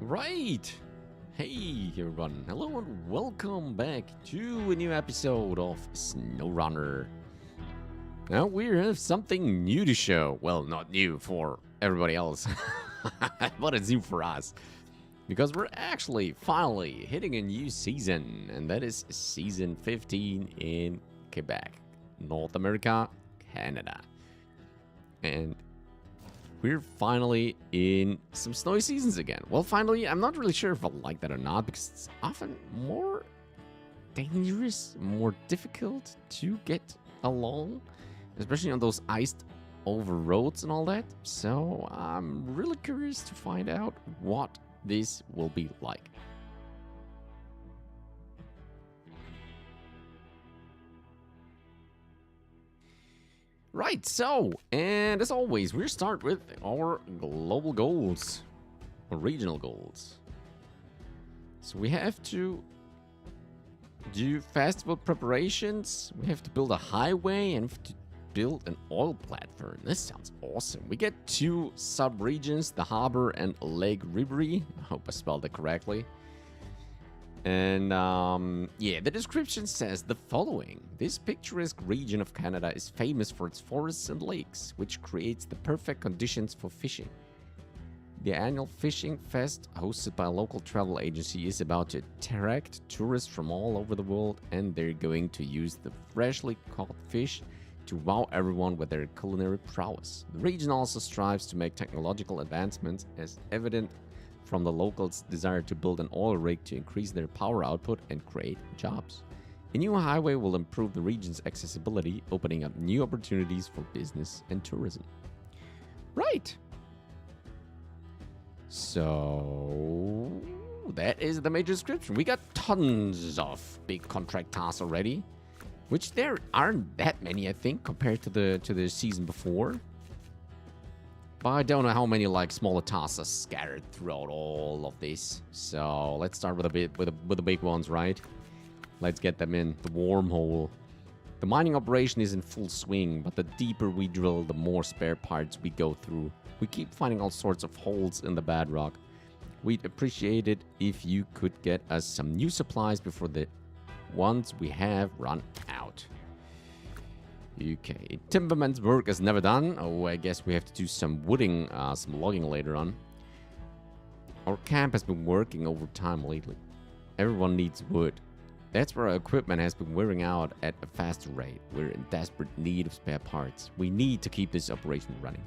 Right. Hey everyone. Hello and welcome back to a new episode of Snowrunner. Now we have something new to show. Well, not new for everybody else, but it's new for us. Because we're actually finally hitting a new season, and that is season 15 in Québec, North America, Canada. And we're finally in some snowy seasons again. Well, finally, I'm not really sure if I like that or not, because it's often more dangerous, more difficult to get along, especially on those iced over roads and all that. So I'm really curious to find out what this will be like. Right, so, and as always, we start with our global goals, or regional goals. So we have to do festival preparations, we have to build a highway, and we have to build an oil platform. This sounds awesome. We get 2 sub-regions, the harbor and Lake Ribiere. I hope I spelled it correctly. And yeah, the description says the following. This picturesque region of Canada is famous for its forests and lakes, which creates the perfect conditions for fishing. The annual Fishing Fest, hosted by a local travel agency, is about to attract tourists from all over the world, and they're going to use the freshly caught fish to wow everyone with their culinary prowess. The region also strives to make technological advancements, as evident from the locals' desire to build an oil rig to increase their power output and create jobs. A new highway will improve the region's accessibility, opening up new opportunities for business and tourism. Right. So that is the major description. We got tons of big contract tasks already, which there aren't that many, I think, compared to the season before. But I don't know how many like smaller tasks are scattered throughout all of this. So let's start with the big ones, right? Let's get them in. The wormhole. The mining operation is in full swing, but the deeper we drill, the more spare parts we go through. We keep finding all sorts of holes in the bedrock. We'd appreciate it if you could get us some new supplies before the ones we have run out. Okay, timberman's work is never done. Oh, I guess we have to do some wooding, some logging later on. Our camp has been working overtime lately. Everyone needs wood. That's where our equipment has been wearing out at a faster rate. We're in desperate need of spare parts. We need to keep this operation running.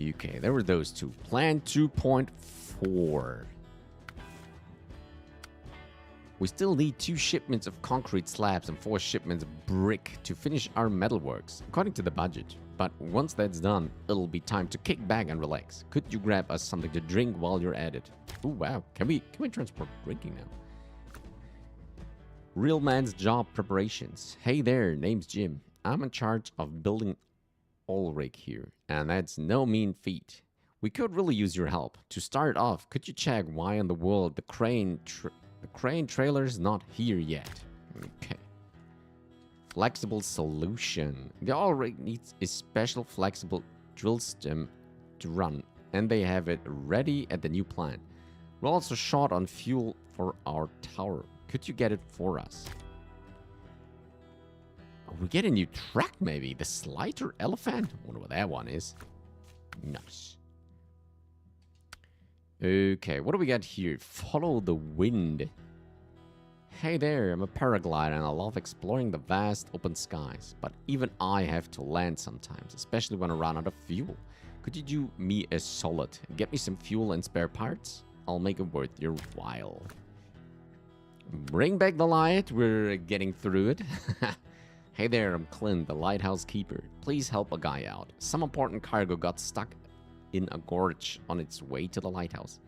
Okay, there were those two. Plan 2.4. We still need 2 shipments of concrete slabs and 4 shipments of brick to finish our metalworks, according to the budget. But once that's done, it'll be time to kick back and relax. Could you grab us something to drink while you're at it? Oh wow, can we transport drinking now? Real man's job preparations. Hey there, name's Jim. I'm in charge of building oil rig here, and that's no mean feat. We could really use your help. To start off, could you check why in the world the crane trailer's not here yet? Okay. Flexible solution. The oil rig needs a special flexible drill stem to run, and they have it ready at the new plant. We're also short on fuel for our tower. Could you get it for us? Oh, we get a new truck maybe. The Slider Elephant? I wonder what that one is. Nice. Okay, what do we got here? Follow the wind. Hey there, I'm a paraglider and I love exploring the vast open skies. But even I have to land sometimes, especially when I run out of fuel. Could you do me a solid? Get me some fuel and spare parts? I'll make it worth your while. Bring back the light, we're getting through it. Hey there, I'm Clint, the lighthouse keeper. Please help a guy out. Some important cargo got stuck in a gorge on its way to the lighthouse.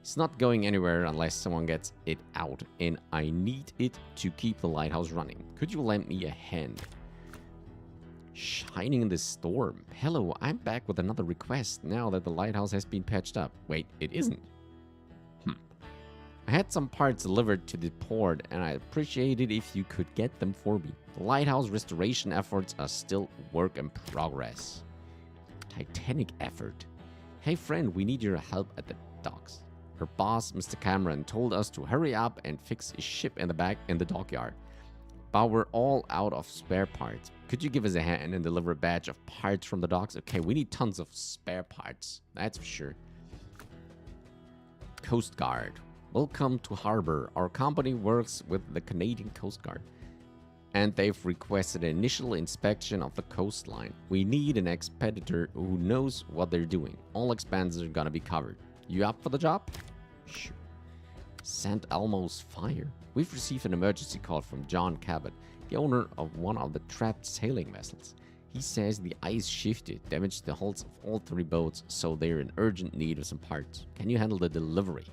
It's not going anywhere unless someone gets it out, and I need it to keep the lighthouse running. Could you lend me a hand? Shining in the storm. Hello, I'm back with another request now that the lighthouse has been patched up. Wait, it isn't. I had some parts delivered to the port, and I'd appreciate it if you could get them for me. The lighthouse restoration efforts are still work in progress. Titanic effort. Hey friend, we need your help at the docks. Her boss, Mr. Cameron, told us to hurry up and fix a ship in the dockyard. But we're all out of spare parts. Could you give us a hand and deliver a batch of parts from the docks? Okay, we need tons of spare parts. That's for sure. Coast Guard. Welcome to harbor. Our company works with the Canadian Coast Guard, and they've requested an initial inspection of the coastline. We need an expeditor who knows what they're doing. All expenses are gonna be covered. You up for the job? Sure. St. Elmo's fire. We've received an emergency call from John Cabot, the owner of one of the trapped sailing vessels. He says the ice shifted, damaged the hulls of all 3 boats, so they're in urgent need of some parts. Can you handle the delivery?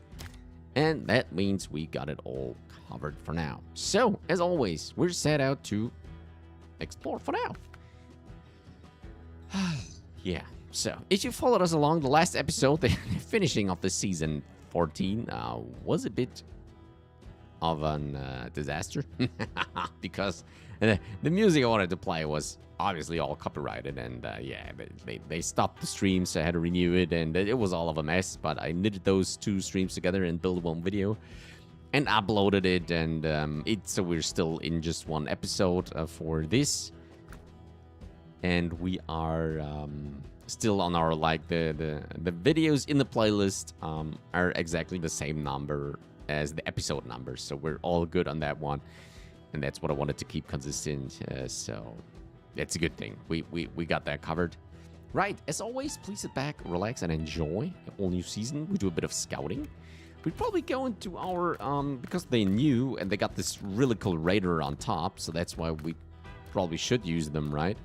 And that means we got it all covered for now. So, as always, we're set out to explore for now. Yeah, so if you followed us along the last episode, the finishing of the season 14 was a bit of a disaster because the music I wanted to play was obviously all copyrighted, and yeah, they stopped the stream, so I had to renew it, and it was all of a mess. But I knitted those 2 streams together and built one video and uploaded it, and so we're still in just 1 episode for this, and we are still on our the videos in the playlist are exactly the same number as the episode number, so we're all good on that one, and that's what I wanted to keep consistent. So it's a good thing. We got that covered. Right, as always, please sit back, relax, and enjoy the all new season. We do a bit of scouting. We'd probably go into our because they knew and they got this really cool radar on top, so that's why we probably should use them, right?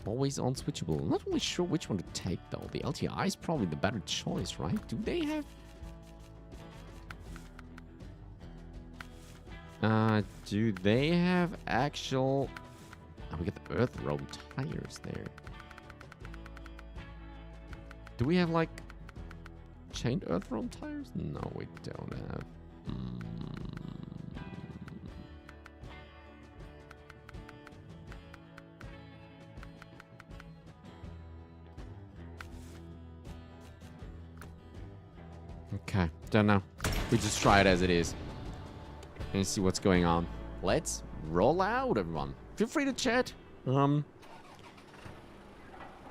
Always on switchable. I'm not really sure which one to take though. The LTI is probably the better choice, right? Do they have actual... Oh, we got the Earth Roam tires there. Do we have, like, chained Earth Roam tires? No, we don't have. Okay, don't know. We just try it as it is and see what's going on. Let's roll out, everyone. Feel free to chat.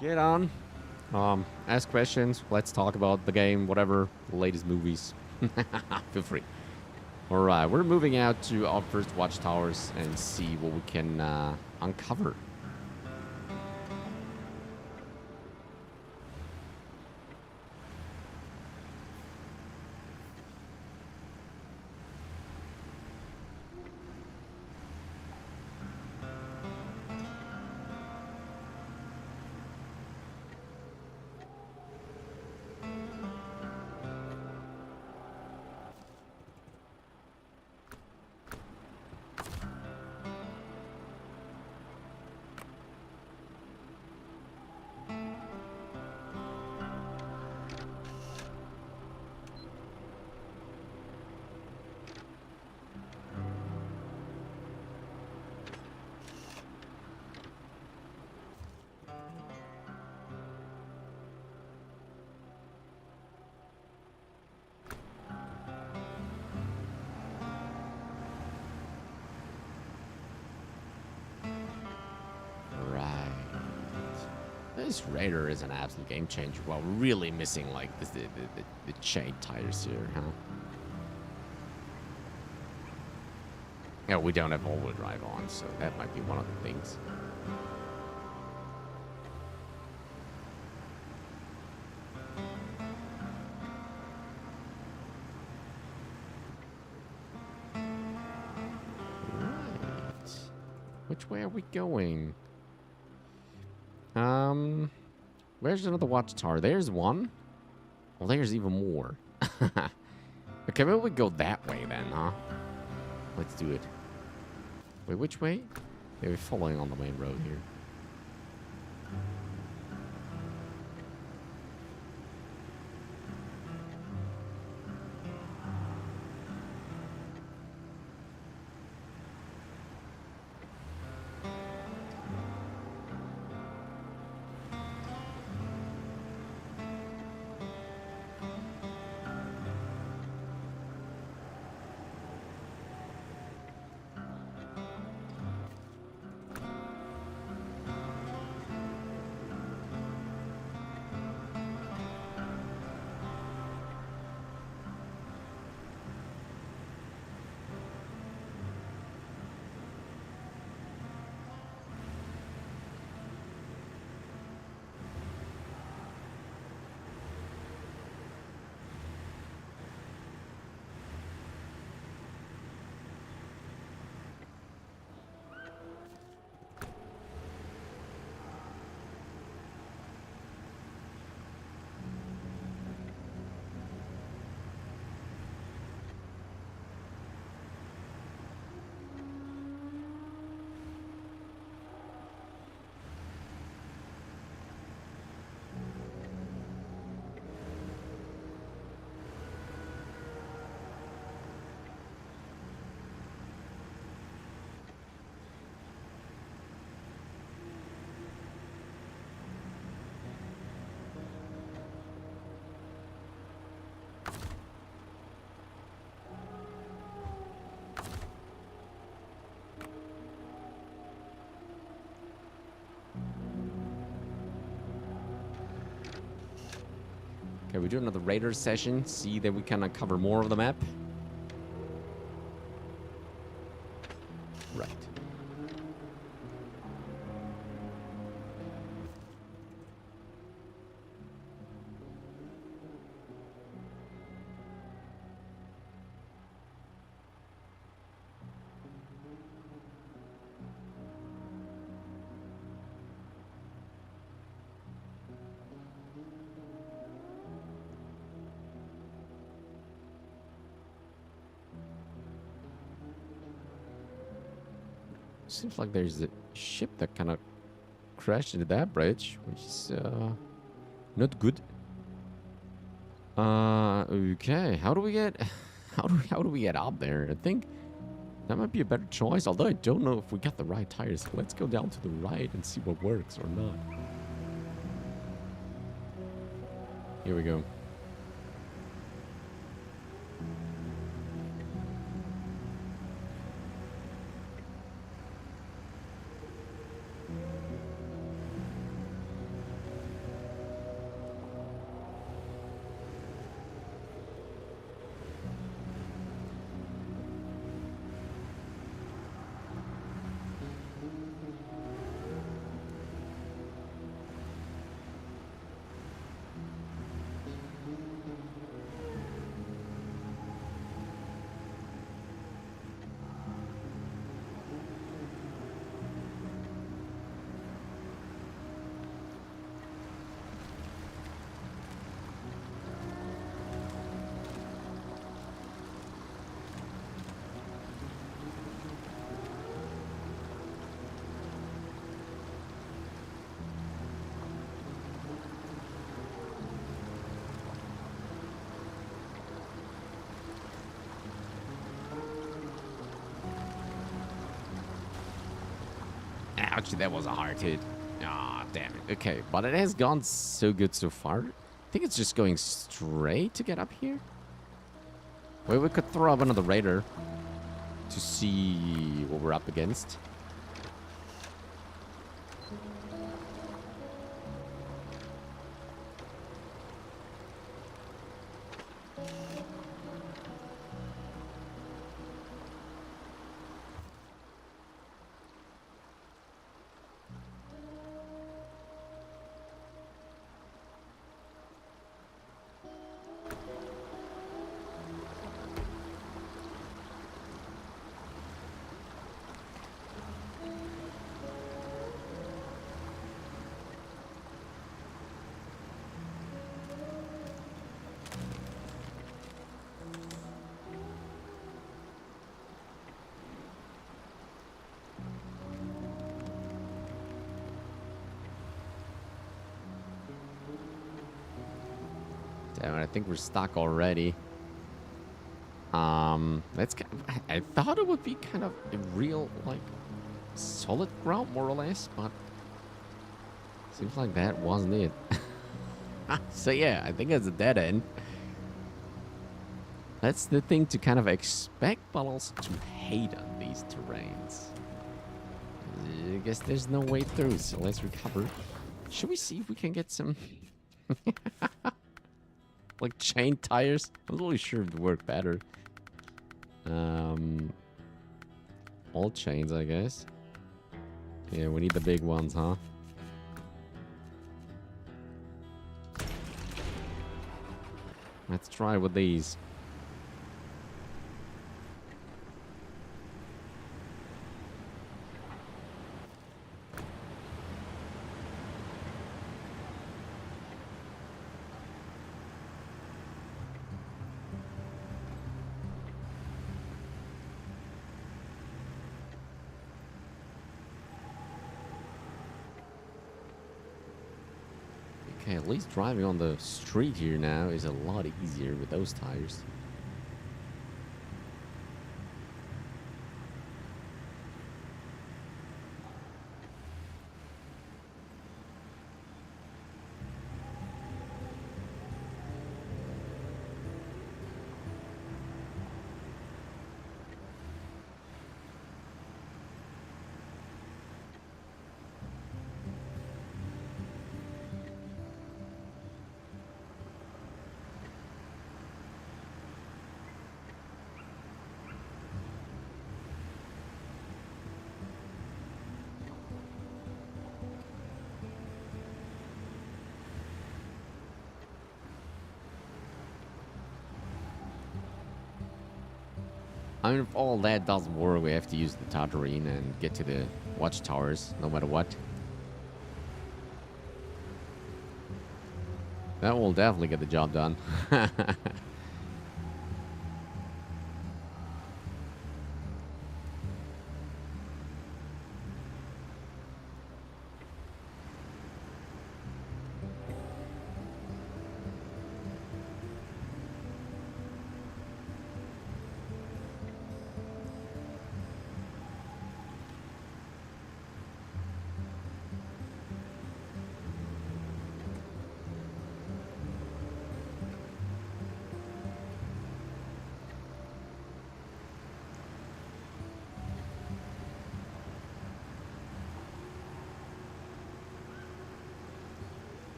Get on. Ask questions. Let's talk about the game, whatever. Latest movies. Feel free. Alright, we're moving out to our first watchtowers and see what we can uncover. This radar is an absolute game changer. While really missing like the chain tires here, huh? Yeah, we don't have all-wheel drive on, so that might be one of the things. Right. Which way are we going? Where's another watchtower? There's one. Well, there's even more. Okay, maybe we go that way then, huh? Let's do it. Wait, which way? Yeah, we're following on the main road here. Okay, we do another radar session. See that we kind of cover more of the map. Right. Seems like there's a ship that kind of crashed into that bridge, which is not good. Okay, how do we get how do we get up there? I think that might be a better choice, although I don't know if we got the right tires. Let's go down to the right and see what works or not. Here we go. Ouch, that was a hard hit. Ah, damn it. Okay, but it has gone so good so far. I think it's just going straight to get up here. Well, we could throw up another radar to see what we're up against. Damn it, I think we're stuck already. Let's get, I thought it would be kind of a real, like, solid ground, more or less, but seems like that wasn't it. So yeah, I think it's a dead end. That's the thing to kind of expect, but also to hate on these terrains. I guess there's no way through, so let's recover. Should we see if we can get some... like chain tires? I'm not really sure it would work better. All chains, I guess. Yeah, we need the big ones, huh? Let's try with these. Okay, at least driving on the street here now is a lot easier with those tires. I mean, if all that doesn't work, we have to use the Tartarine and get to the watchtowers, no matter what. That will definitely get the job done.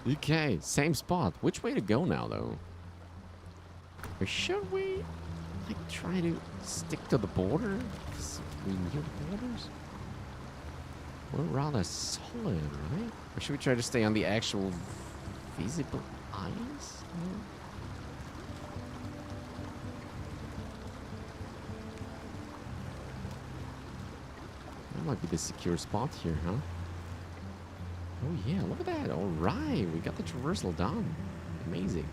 Okay, same spot. Which way to go now, though? Or should we, like, try to stick to the border? 'Cause we near the borders? We're rather solid, right? Or should we try to stay on the actual visible ice? That might be the secure spot here, huh? Oh yeah, look at that. All right, we got the traversal done. Amazing.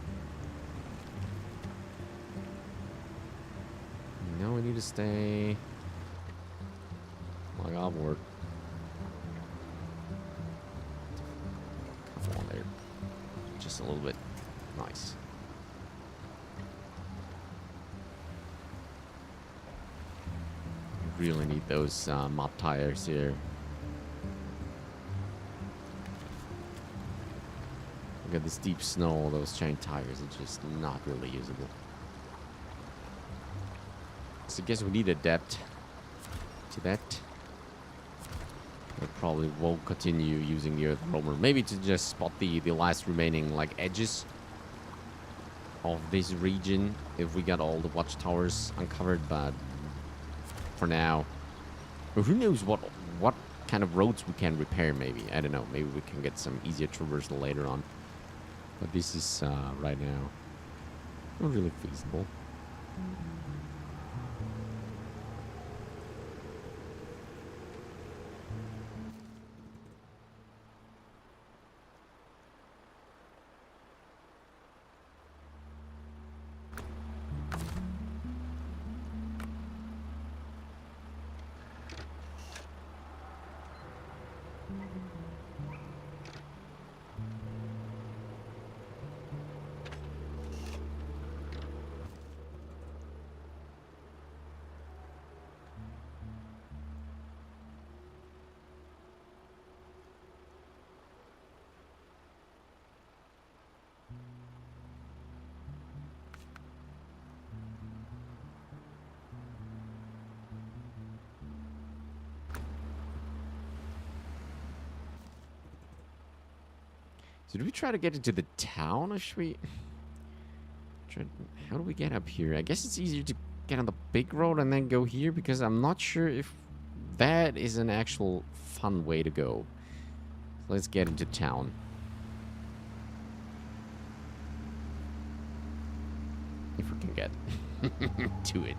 Now we need to stay like upward. Come on there. Just a little bit. Nice. We really need those mud tires here. Look at this deep snow, those giant tires are just not really usable. So I guess we need to adapt to that. I probably won't continue using the Earth Roamer. Maybe to just spot the last remaining like edges of this region if we got all the watchtowers uncovered, but for now, but who knows what kind of roads we can repair maybe. I don't know. Maybe we can get some easier traversal later on. But this is, right now, not really feasible. So do we try to get into the town, or should we... How do we get up here? I guess it's easier to get on the big road and then go here, because I'm not sure if that is an actual fun way to go. So let's get into town. If we can get to it.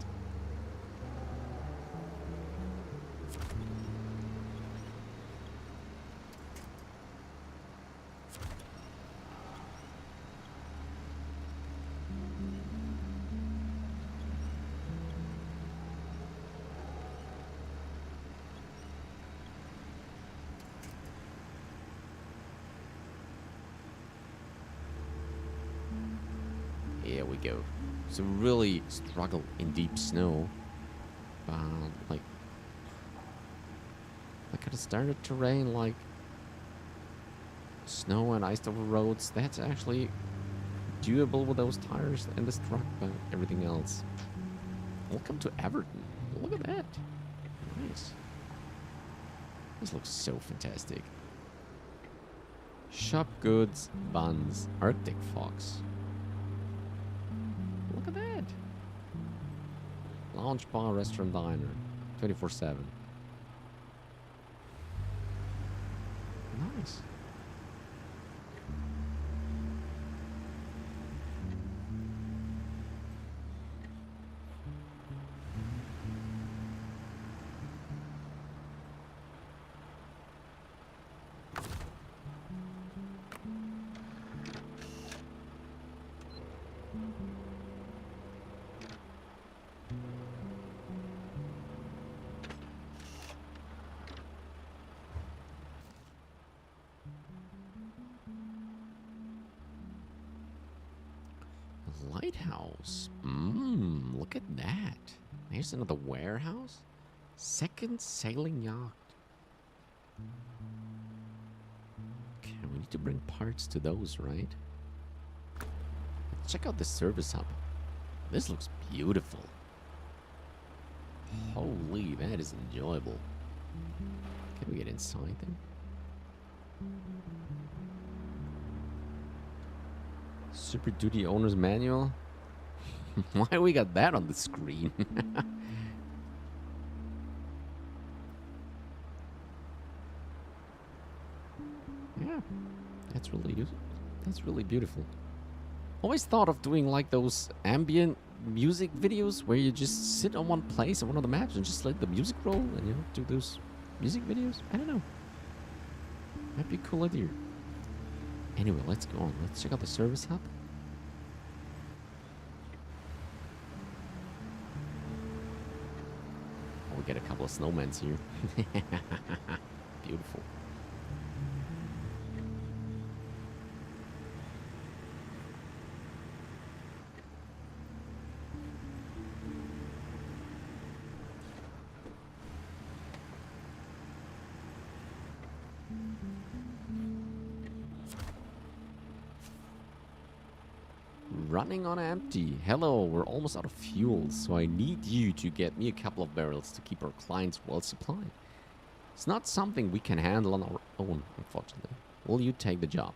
Here we go. So really struggle in deep snow. Like kind of standard terrain, like snow and iced over roads, that's actually doable with those tires and this truck, but everything else. Welcome to Everton. Look at that. Nice. This looks so fantastic. Shop goods, buns, Arctic fox. Look at that. Lounge bar, restaurant, diner. 24/7. Nice. Lighthouse. Look at that. There's another warehouse. Second sailing yacht. Okay, we need to bring parts to those, right? Let's check out the service hub. This looks beautiful. Holy, that is enjoyable. Can we get inside then? Super Duty Owner's Manual? Why we got that on the screen? Yeah, that's really beautiful. Always thought of doing like those ambient music videos where you just sit on one place on one of the maps and just let the music roll and, you know, do those music videos. I don't know. Might be a cool idea. Anyway, let's go on. Let's check out the service hub. Oh, we get a couple of snowmans here. Beautiful. Running on empty. Hello, we're almost out of fuel, so I need you to get me a couple of barrels to keep our clients well supplied. It's not something we can handle on our own, unfortunately. Will you take the job?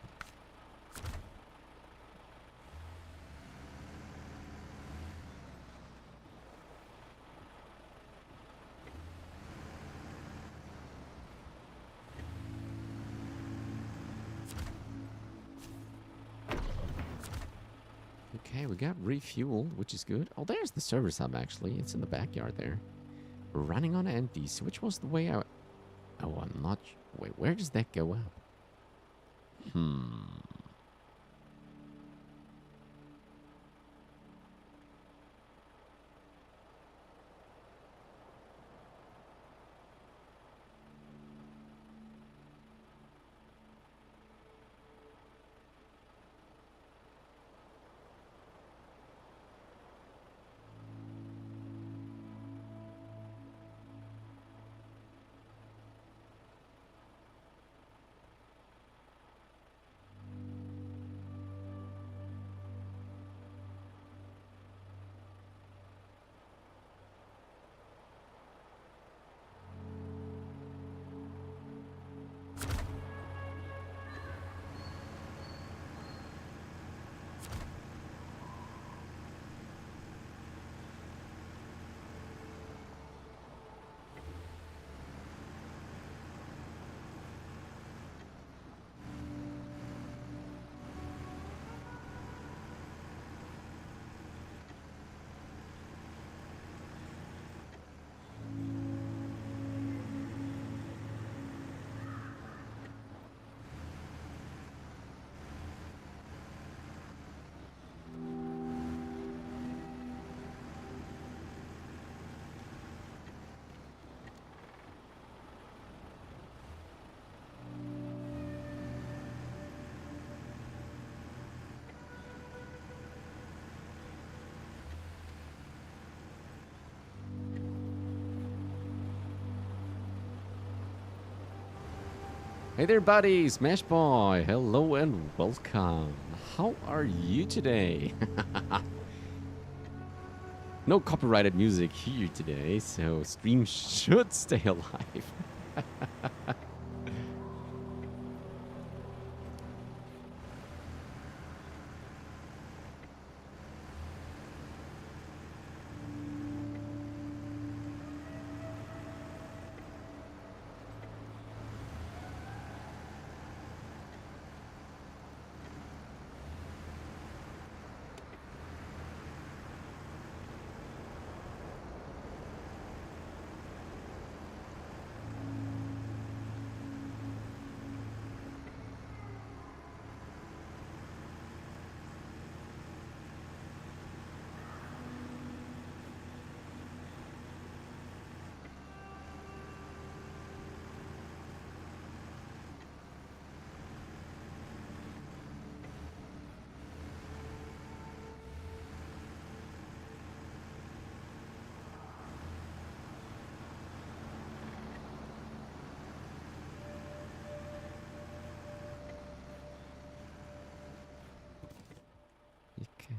Okay, we got refueled, which is good. Oh, there's the service hub, actually. It's in the backyard there. We're running on empty. So which was the way out? Oh, I'm not... Wait, where does that go up? Hey there, buddy, Smash Boy. Hello and welcome. How are you today? No copyrighted music here today, so stream should stay alive. Okay.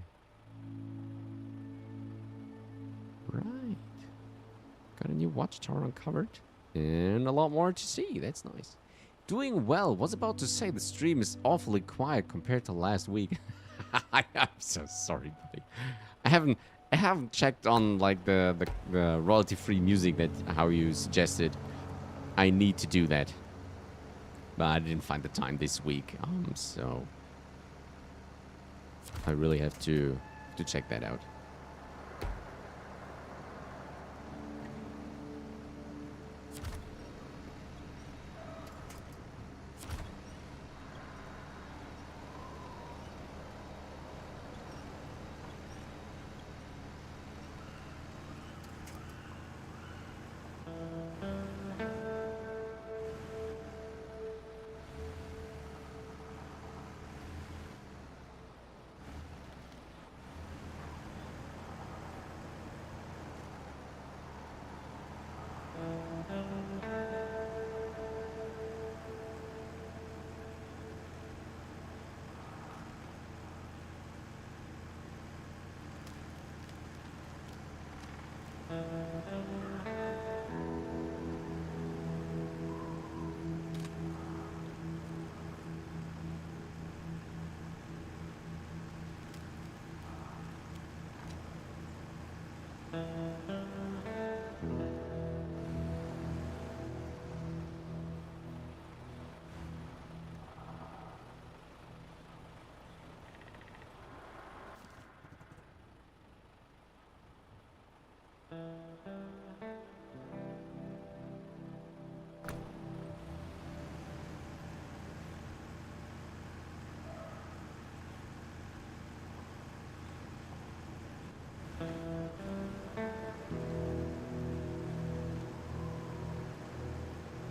Right. Got a new watchtower uncovered. And a lot more to see. That's nice. Doing well. Was about to say the stream is awfully quiet compared to last week. I'm so sorry, buddy. I haven't checked on like the royalty-free music that how you suggested. I need to do that. But I didn't find the time this week. So I really have to check that out.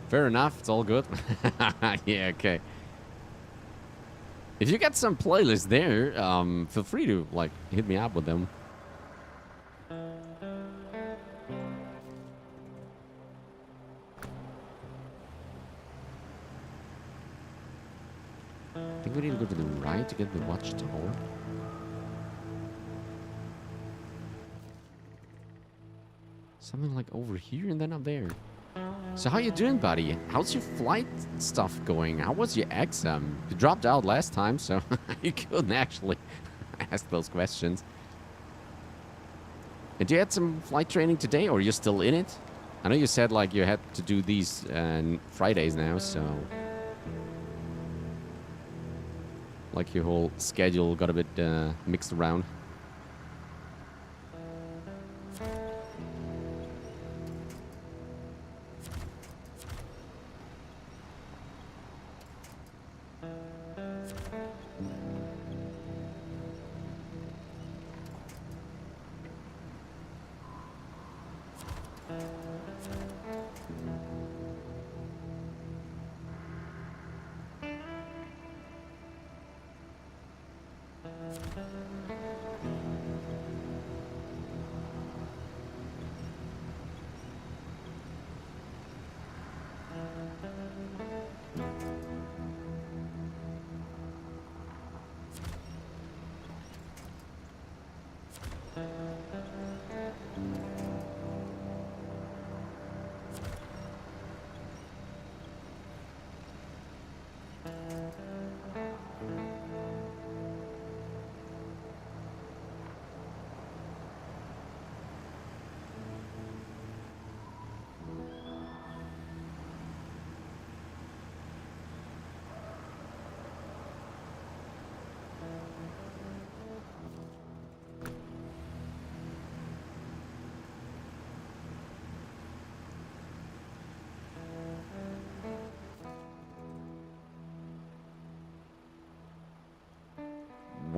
Fair enough, it's all good. Yeah, okay. If you got some playlists there, feel free to like hit me up with them. I think we need to go to the right to get the watchtower. Something like over here and then up there. So how you doing, buddy? How's your flight stuff going? How was your exam? You dropped out last time, so you couldn't actually ask those questions. And you had some flight training today, or you're still in it? I know you said like you had to do these Fridays now, so like your whole schedule got a bit mixed around.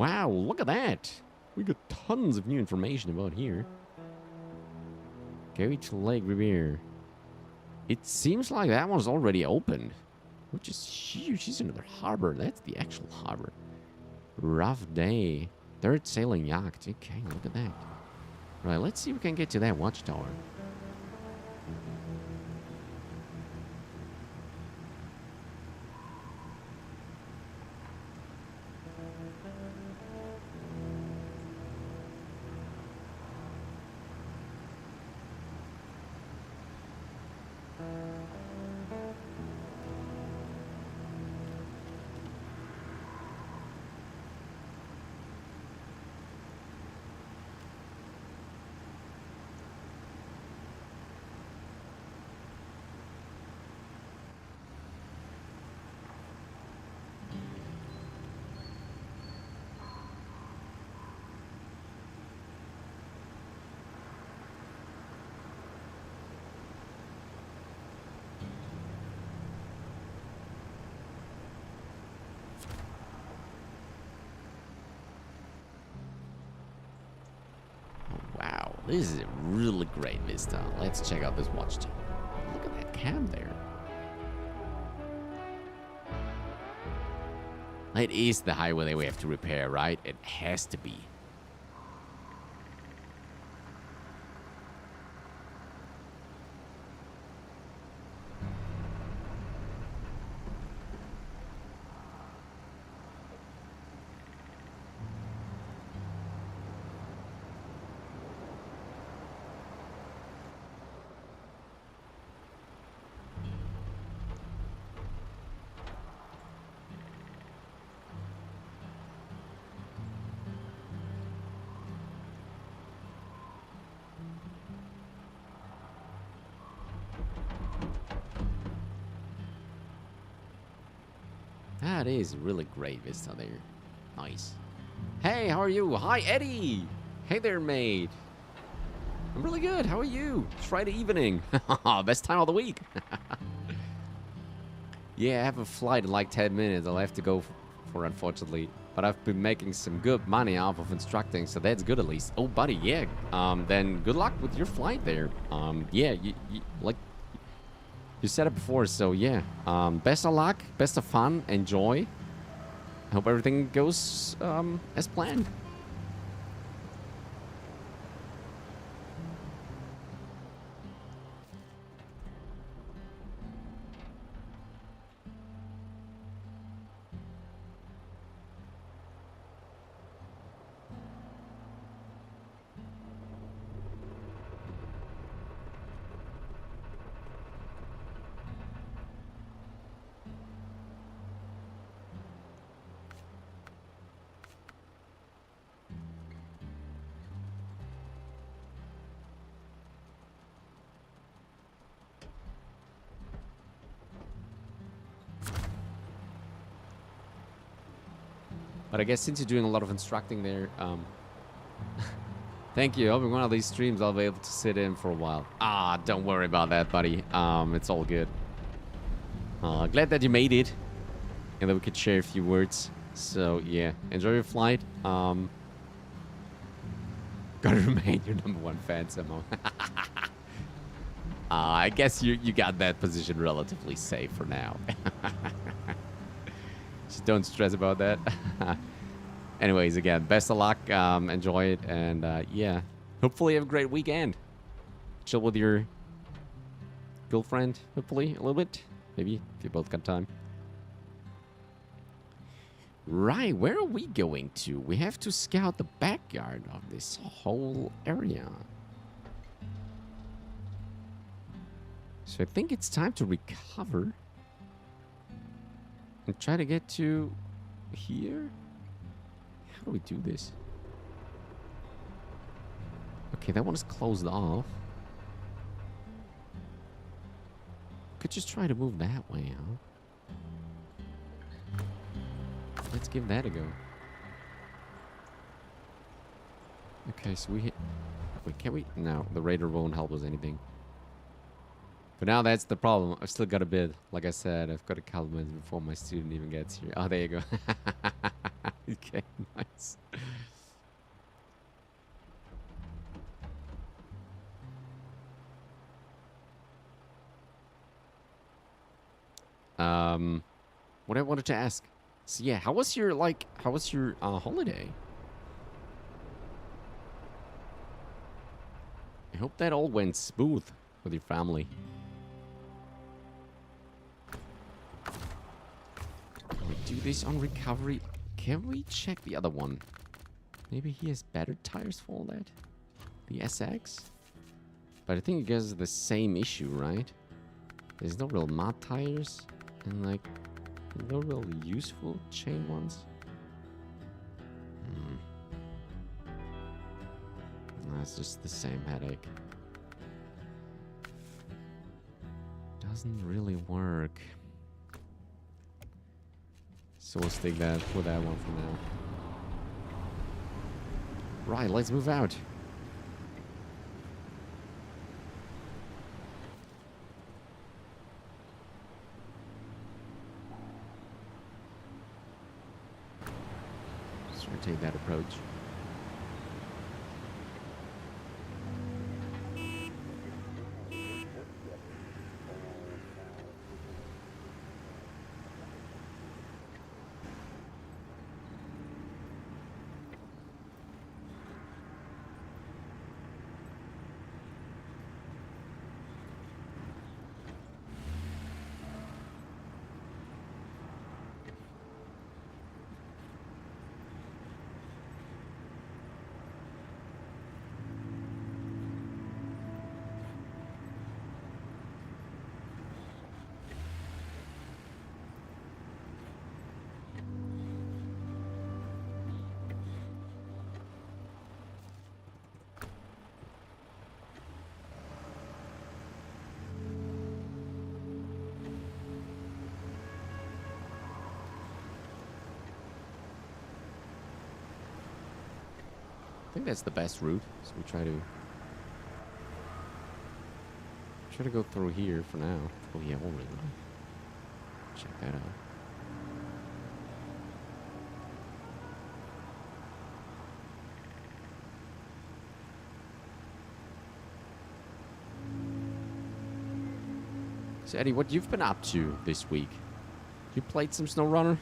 wow, look at that. We got tons of new information about here. Go to Lake Ribiere. It seems like that one's already opened, which is huge. It's another harbor. That's the actual harbor. Rough day. Third sailing yacht. Okay, look at that. Right, let's see if we can get to that watchtower. Wow, this is a really great vista. Let's check out this watchtower. Look at that camp there. It is the highway that we have to repair, right? It has to be. That is really great vista there. Nice. Hey, how are you? Hi, Eddie. Hey there, mate. I'm really good. How are you? It's Friday evening. Best time of the week. Yeah, I have a flight in like 10 minutes. I'll have to go for, unfortunately. But I've been making some good money off of instructing, so that's good at least. Oh, buddy, yeah. Then good luck with your flight there. Yeah, you like... You said it before, so yeah. Best of luck, best of fun, enjoy. I hope everything goes as planned. But I guess since you're doing a lot of instructing there, thank you. Hoping one of these streams I'll be able to sit in for a while. Ah, don't worry about that, buddy. It's all good. Glad that you made it, and that we could share a few words. So yeah, enjoy your flight. Gotta remain your #1 fan somehow. I guess you got that position relatively safe for now. Just don't stress about that. Anyways, again, best of luck. Enjoy it. And yeah, hopefully you have a great weekend. Chill with your girlfriend, hopefully, a little bit. Maybe, if you both got time. Right, where are we going to? We have to scout the backyard of this whole area. So I think it's time to recover. And try to get to here? How do we do this? Okay, that one is closed off. Could just try to move that way, huh? Let's give that a go. Okay, so we hit... Wait, can we... No, the radar won't help us anything. But now that's the problem. I've still got a bid. Like I said, I've got to calculate before my student even gets here. Oh, there you go. Okay, nice. What I wanted to ask. So yeah, how was your holiday? I hope that all went smooth with your family. Can we do this on recovery? Can we check the other one? Maybe he has better tires for all that? The SX? But I think it has the same issue, right? There's no real mud tires and like no real useful chain ones. That's just the same headache. Doesn't really work. So we'll stick that with that one for now. Right, let's move out. Let's try to take that approach. I think that's the best route, so we try to go through here for now. Oh yeah, we'll really check that out. So Eddie, what you've been up to this week? You played some Snowrunner?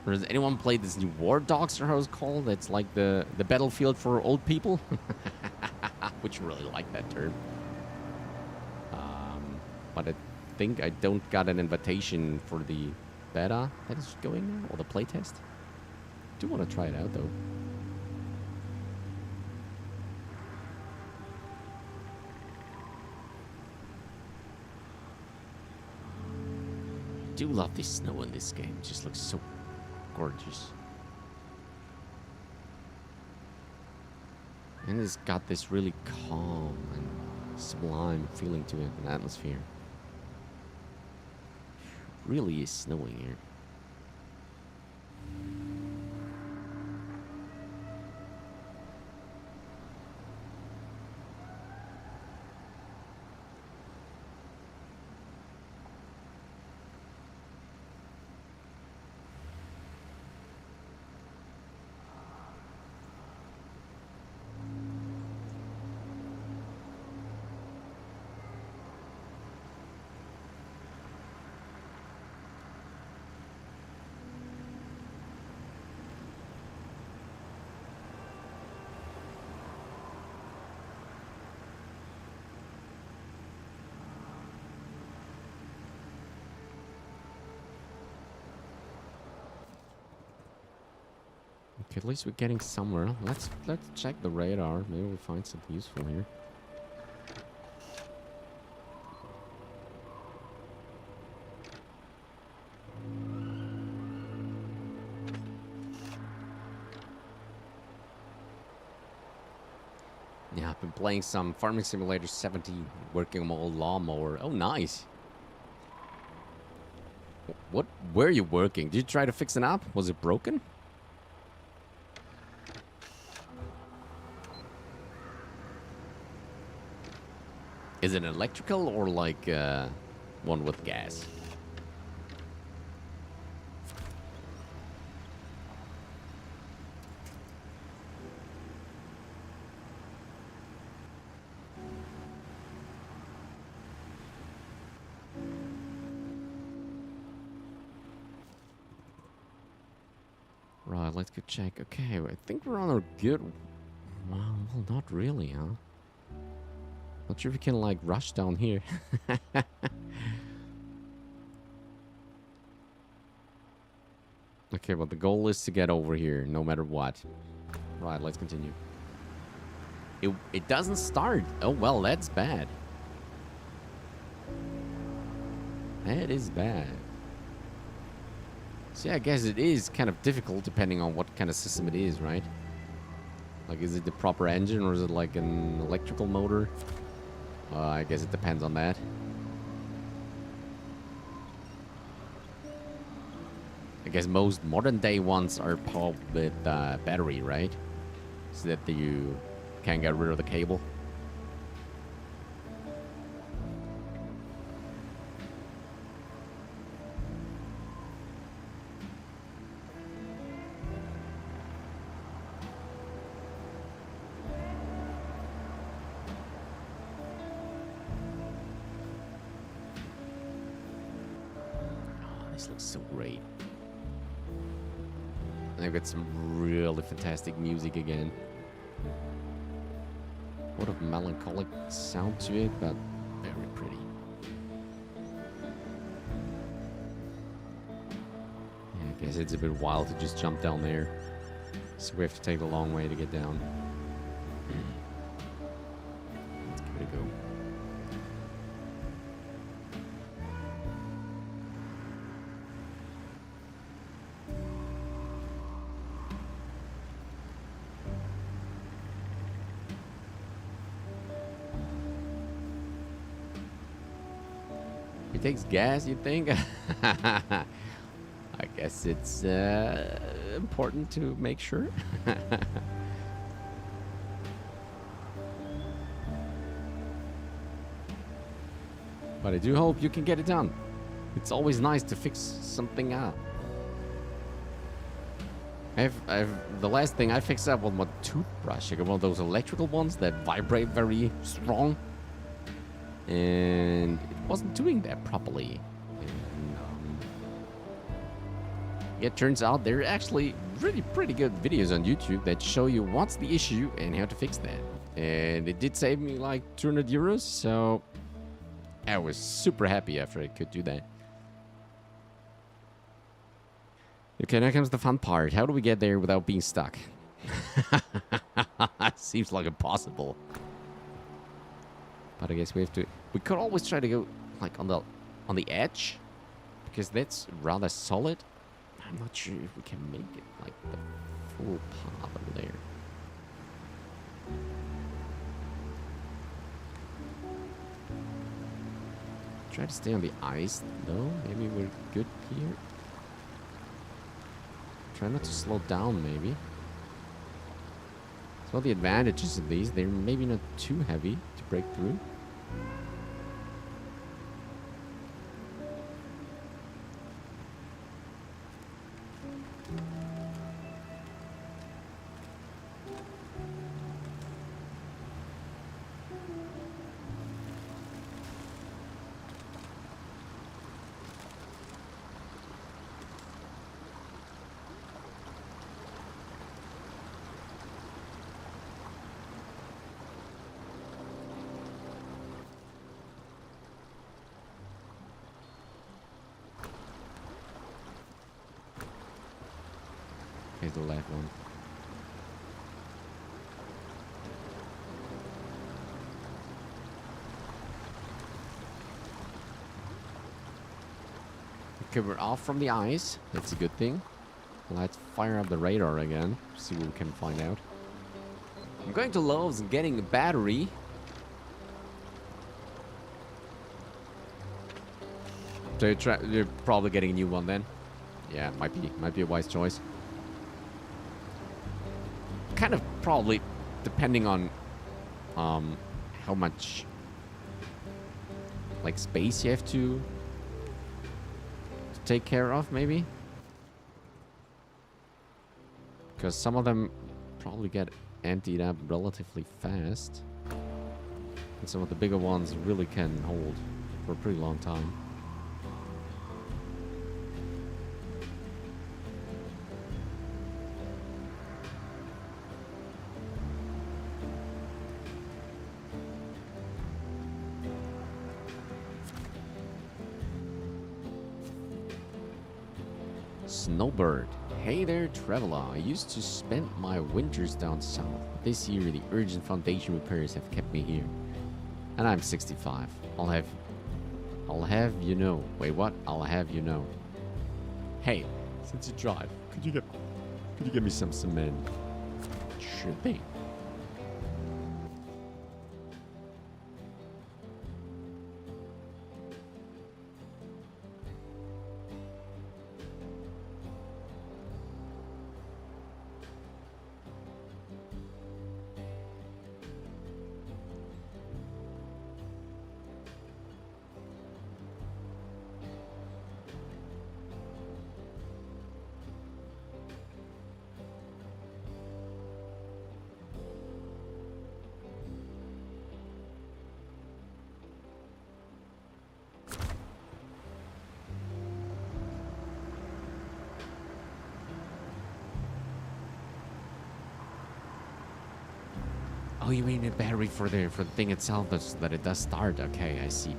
Or has anyone played this new War Dogs, or how it's called? It's like the battlefield for old people. Which really like that term. But I think I don't got an invitation for the beta that is going now, or the playtest. Do want to try it out though. I do love the snow in this game. It just looks so gorgeous. And it's got this really calm and sublime feeling to it, an atmosphere. Really is snowing here. Okay, at least we're getting somewhere. Let's check the radar. Maybe we'll find something useful here. Yeah, I've been playing some Farming Simulator 70, working on my old lawnmower. Oh, nice. What? Where are you working? Did you try to fix it up? Was it broken? Is it electrical or like one with gas. Right, let's go check. Okay, I think we're on a good... Well, not really, huh? Not sure if we can, like, rush down here. Okay, well, the goal is to get over here, no matter what. Right, let's continue. It doesn't start. Oh, well, that's bad. That is bad. See, I guess it is kind of difficult depending on what kind of system it is, right? Like, is it the proper engine or is it like an electrical motor? I guess it depends on that. I guess most modern day ones are powered with battery, right? So that you can get rid of the cable. This looks so great. And I've got some really fantastic music again. What a melancholic sound to it, but very pretty. Yeah, I guess it's a bit wild to just jump down there. So we have to take the long way to get down. Let's give it a go. It takes gas, you think? I guess it's important to make sure. But I do hope you can get it done. It's always nice to fix something up. The last thing I fixed up was my toothbrush. I got one of those electrical ones that vibrate very strong. And it wasn't doing that properly. And, it turns out there are actually really pretty good videos on YouTube that show you what's the issue and how to fix that. And it did save me like 200 euros, so I was super happy after I could do that. Okay, now comes the fun part. How do we get there without being stuck? Seems like impossible. But I guess we have to... We could always try to go like on the edge, because that's rather solid. I'm not sure if we can make it like the full path over there. Try to stay on the ice though. Maybe we're good here. Try not to slow down, maybe. So the advantages of these, they're maybe not too heavy to break through. Here's the left one. Okay, we're off from the ice. That's a good thing. Let's fire up the radar again. See what we can find out. I'm going to Lowe's and getting a battery. So you're probably getting a new one then. Yeah, might be a wise choice. Kind of probably depending on how much like space you have to take care of, maybe? Because some of them probably get emptied up relatively fast. And some of the bigger ones really can hold for a pretty long time. Snowbird. Hey there, traveler. I used to spend my winters down south. This year, the urgent foundation repairs have kept me here. And I'm 65. I'll have you know. Wait, what? I'll have you know. Hey, since you drive, could you get me some cement? Sure thing. Oh, you mean a battery for the thing itself, that it does start? Okay, I see.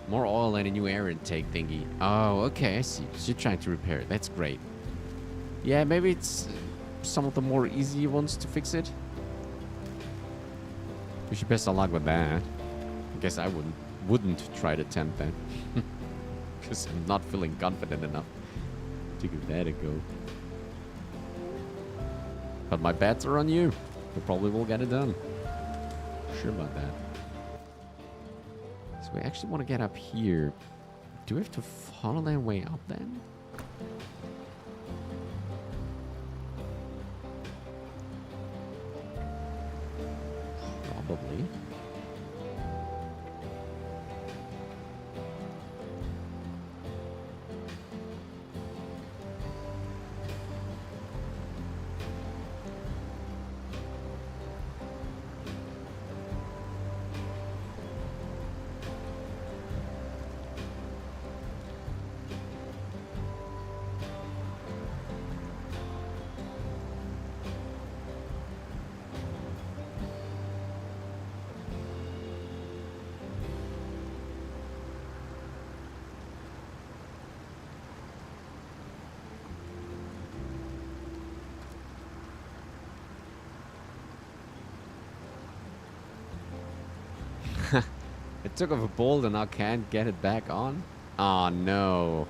More oil and a new air intake thingy. Oh, okay, I see. So you're trying to repair it. That's great. Yeah, maybe it's some of the more easy ones to fix it. Wish you best of luck with that. I guess I wouldn't try to attempt that. Because I'm not feeling confident enough to give that a go. But my bets are on you. We probably will get it done. Sure about that. So we actually want to get up here. Do we have to funnel that way up then? Probably. It took off a bolt and I can't get it back on? Oh no.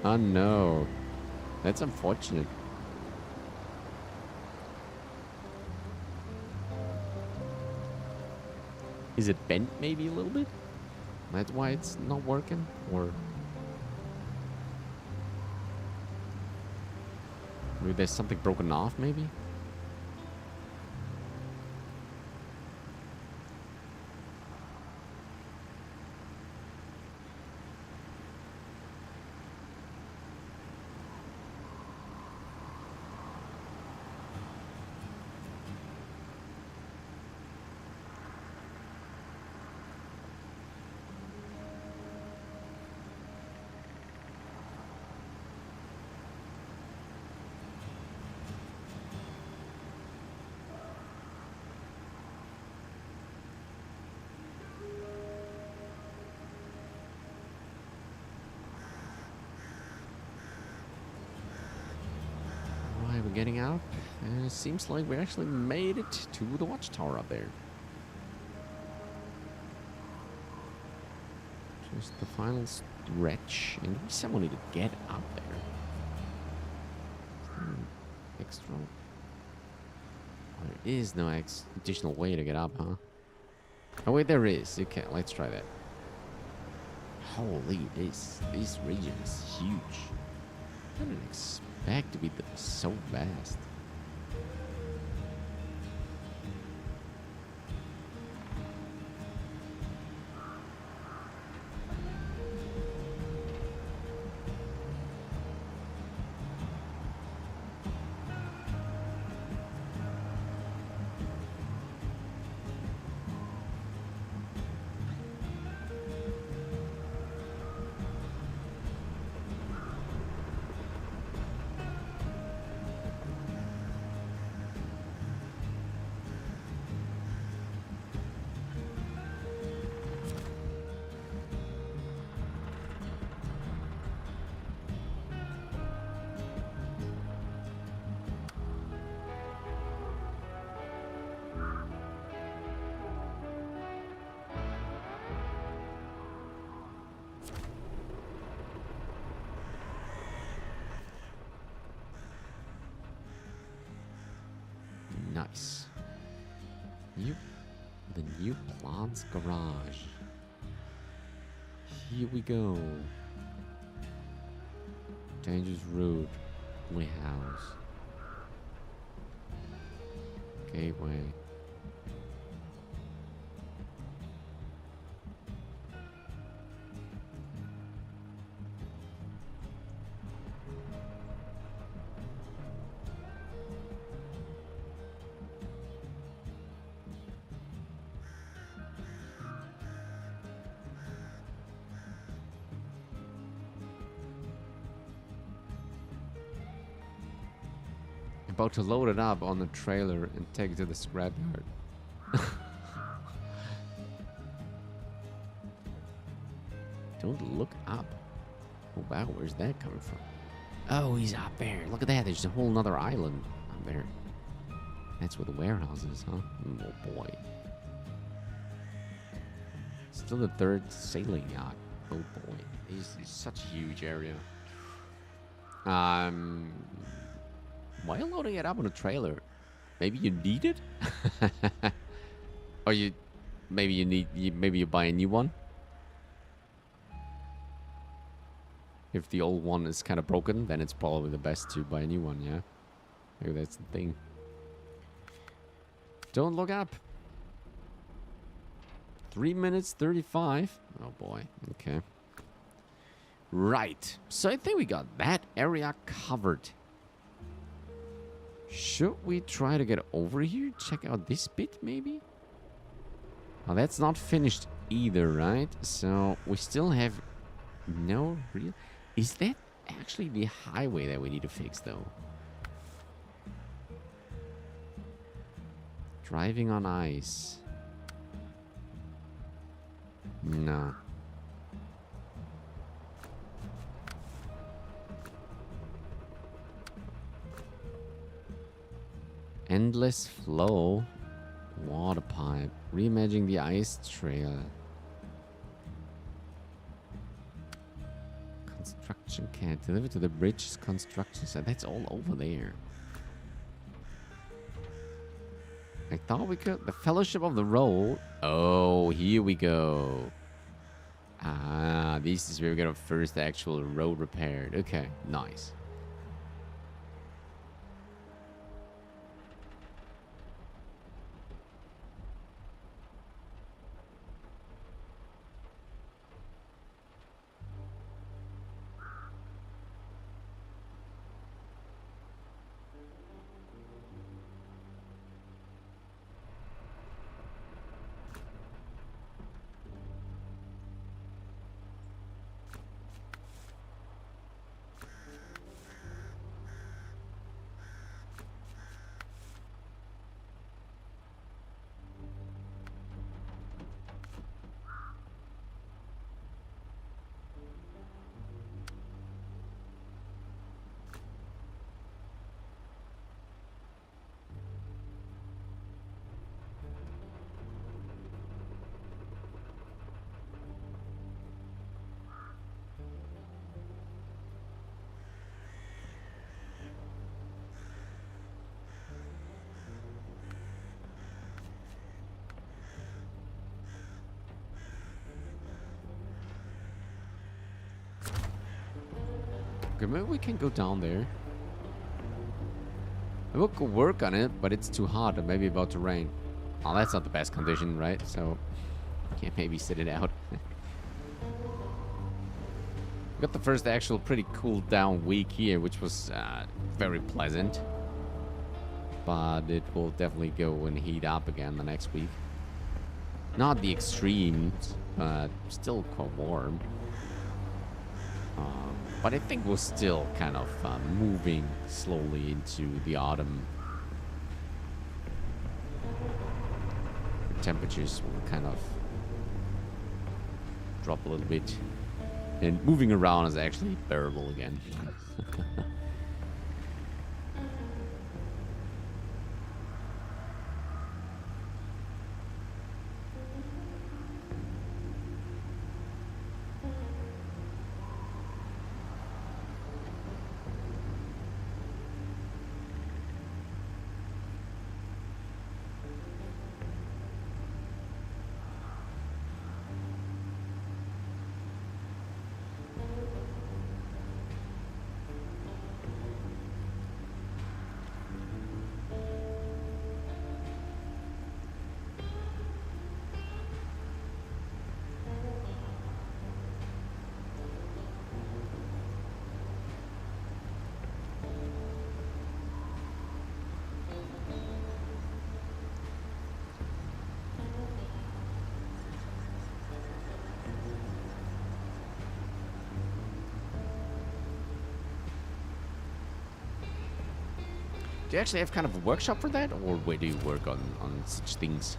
Oh no. That's unfortunate. Is it bent maybe a little bit? That's why it's not working? Or maybe there's something broken off maybe? Getting out. It seems like we actually made it to the watchtower up there. Just the final stretch. And we someone need to get up there. Extra. There is no additional way to get up, huh? Oh wait, there is. Okay, let's try that. Holy, this region is huge. I didn't expect to be so vast. Nice. The new plants garage. Here we go. Dangerous road. Lighthouse. Gateway. About to load it up on the trailer and take it to the scrapyard. Don't look up. Oh wow, where's that coming from? Oh, he's up there. Look at that. There's a whole nother island up there. That's where the warehouse is, huh? Oh boy. Still the third sailing yacht. Oh boy. This is such a huge area. Why are you loading it up on a trailer? Maybe you need it? Or maybe you buy a new one? If the old one is kind of broken, then it's probably the best to buy a new one, yeah? Maybe that's the thing. Don't look up. 3 minutes 35. Oh boy, okay. Right, so I think we got that area covered. Should we try to get over here? Check out this bit, maybe? Oh, that's not finished either, right? So, we still have no real... Is that actually the highway that we need to fix, though? Driving on ice. No. Endless flow. Water pipe. Reimagining the ice trail. Construction cat. Deliver to the bridge construction site. That's all over there. I thought we could. The Fellowship of the Road. Oh, here we go. Ah, this is where we get our first actual road repaired. Okay, nice. Okay, maybe we can go down there. We could work on it, but it's too hot and maybe about to rain. Oh, that's not the best condition, right? So, can't maybe sit it out. We got the first actual pretty cool down week here, which was very pleasant. But it will definitely go and heat up again the next week. Not the extremes, but still quite warm. But I think we're still kind of moving slowly into the autumn. The temperatures will kind of drop a little bit. And moving around is actually bearable again. Do you actually have kind of a workshop for that? Or where do you work on such things?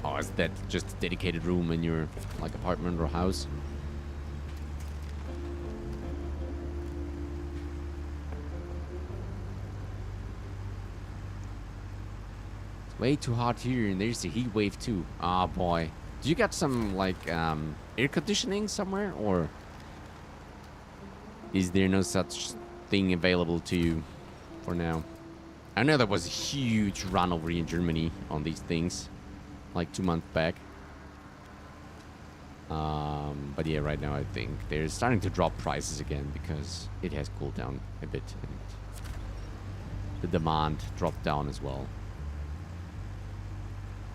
Oh, is that just a dedicated room in your, like, apartment or house? It's way too hot here, and there's a heat wave too. Ah, boy. Do you got some, like, air conditioning somewhere? Or is there no such thing available to you for now? I know there was a huge run over here in Germany on these things, like 2 months back. But yeah, right now I think they're starting to drop prices again because it has cooled down a bit and the demand dropped down as well.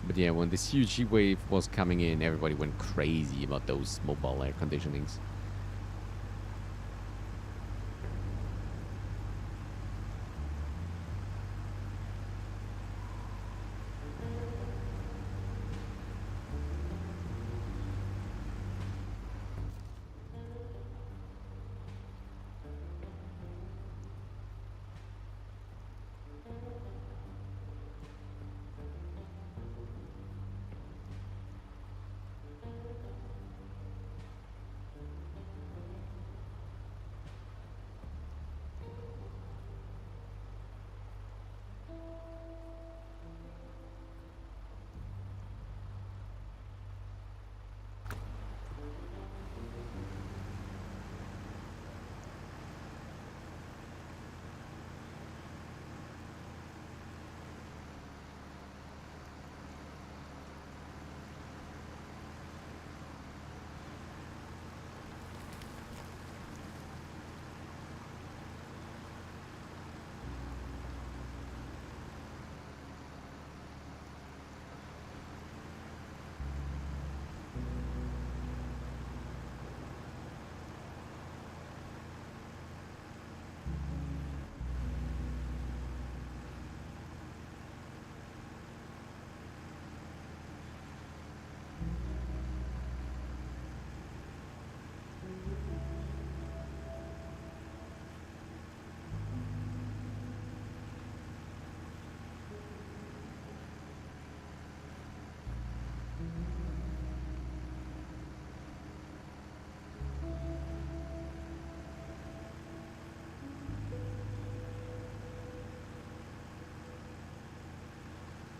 But yeah, when this huge heat wave was coming in, everybody went crazy about those mobile air conditionings.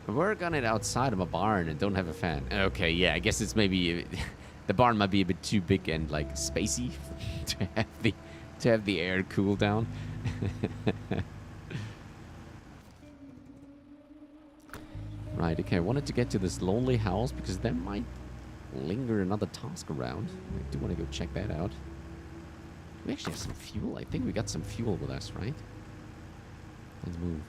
Work on it outside of a barn and don't have a fan. Okay, yeah, I guess it's maybe the barn might be a bit too big and like spacey to have the air cool down. Right, okay, I wanted to get to this lonely house because there might linger another task around. I do want to go check that out. We actually have some fuel. I think we got some fuel with us, right? Let's move.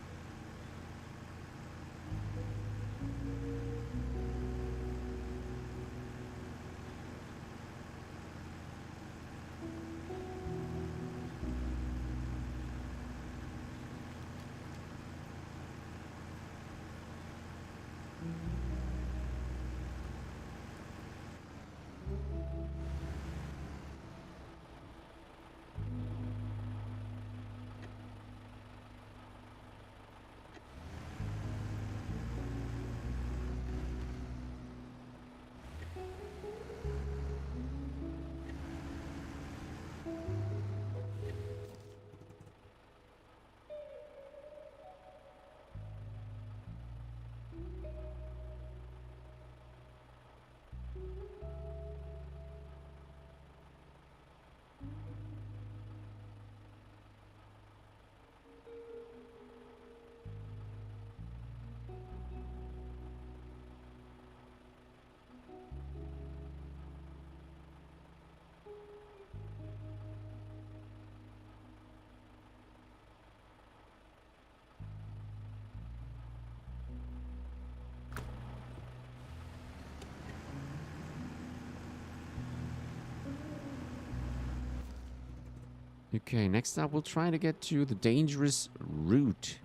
Okay, next up we'll try to get to the dangerous route.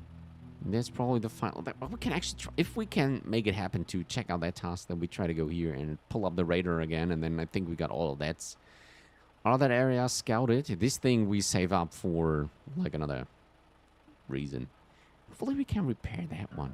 That's probably the final. We can actually try, if we can make it happen to check out that task, then we try to go here and pull up the radar again, and then I think we got all of that. All that area scouted. This thing we save up for like another reason. Hopefully we can repair that one.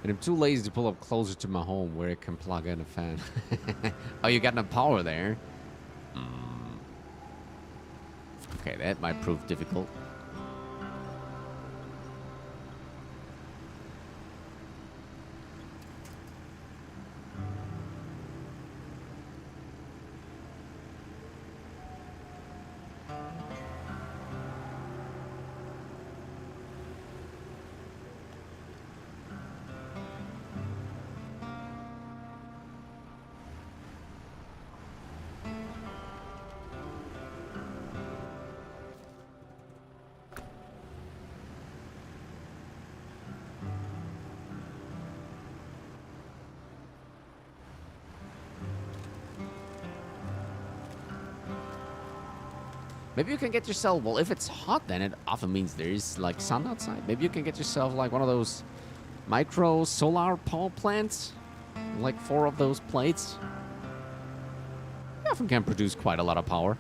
And I'm too lazy to pull up closer to my home where it can plug in a fan. Oh, you got no power there? Okay, that might prove difficult. Maybe you can get yourself, well, if it's hot, then it often means there is, like, sun outside. Maybe you can get yourself, like, one of those micro solar power plants. Like 4 of those plates. You often can produce quite a lot of power.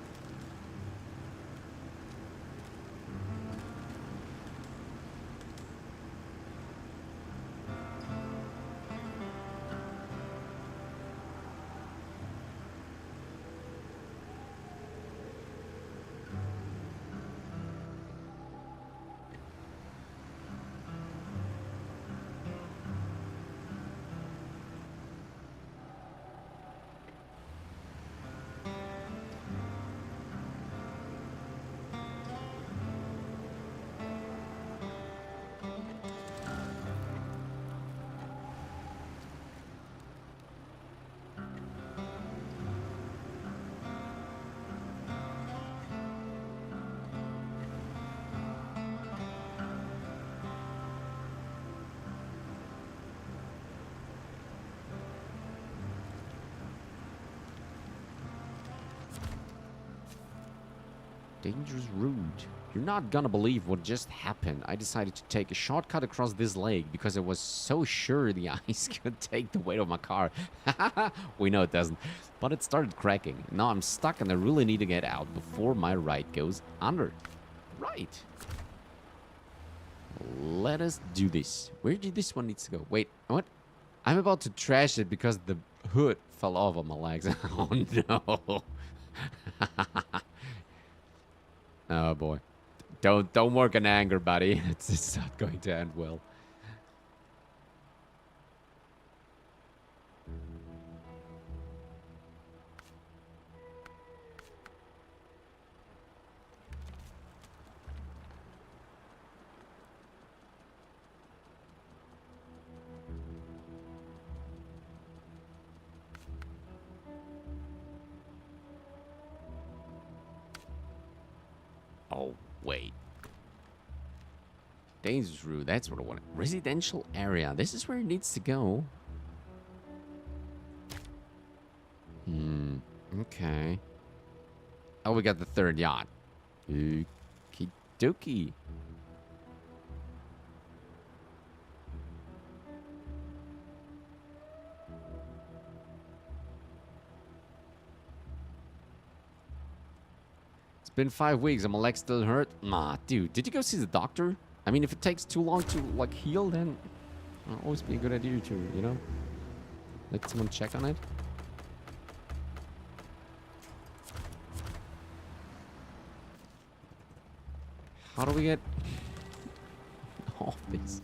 Dangerous route. You're not gonna believe what just happened. I decided to take a shortcut across this lake because I was so sure the ice could take the weight of my car. We know it doesn't. But it started cracking. Now I'm stuck and I really need to get out before my ride goes under. Right. Let us do this. Where did this one needs to go? Wait, what? I'm about to trash it because the hood fell off on my legs. Oh no. Oh boy. Don't work in anger, buddy. It's not going to end well. Oh, wait. Dangerous route, that's what I want. Residential area. This is where it needs to go. Okay. Oh, we got the 3rd yacht. Okie dokie. It's been 5 weeks and my leg still hurt. Nah, dude, did you go see the doctor? I mean, if it takes too long to, like, heal, then it'll always be a good idea to, you know, let someone check on it. How do we get off this?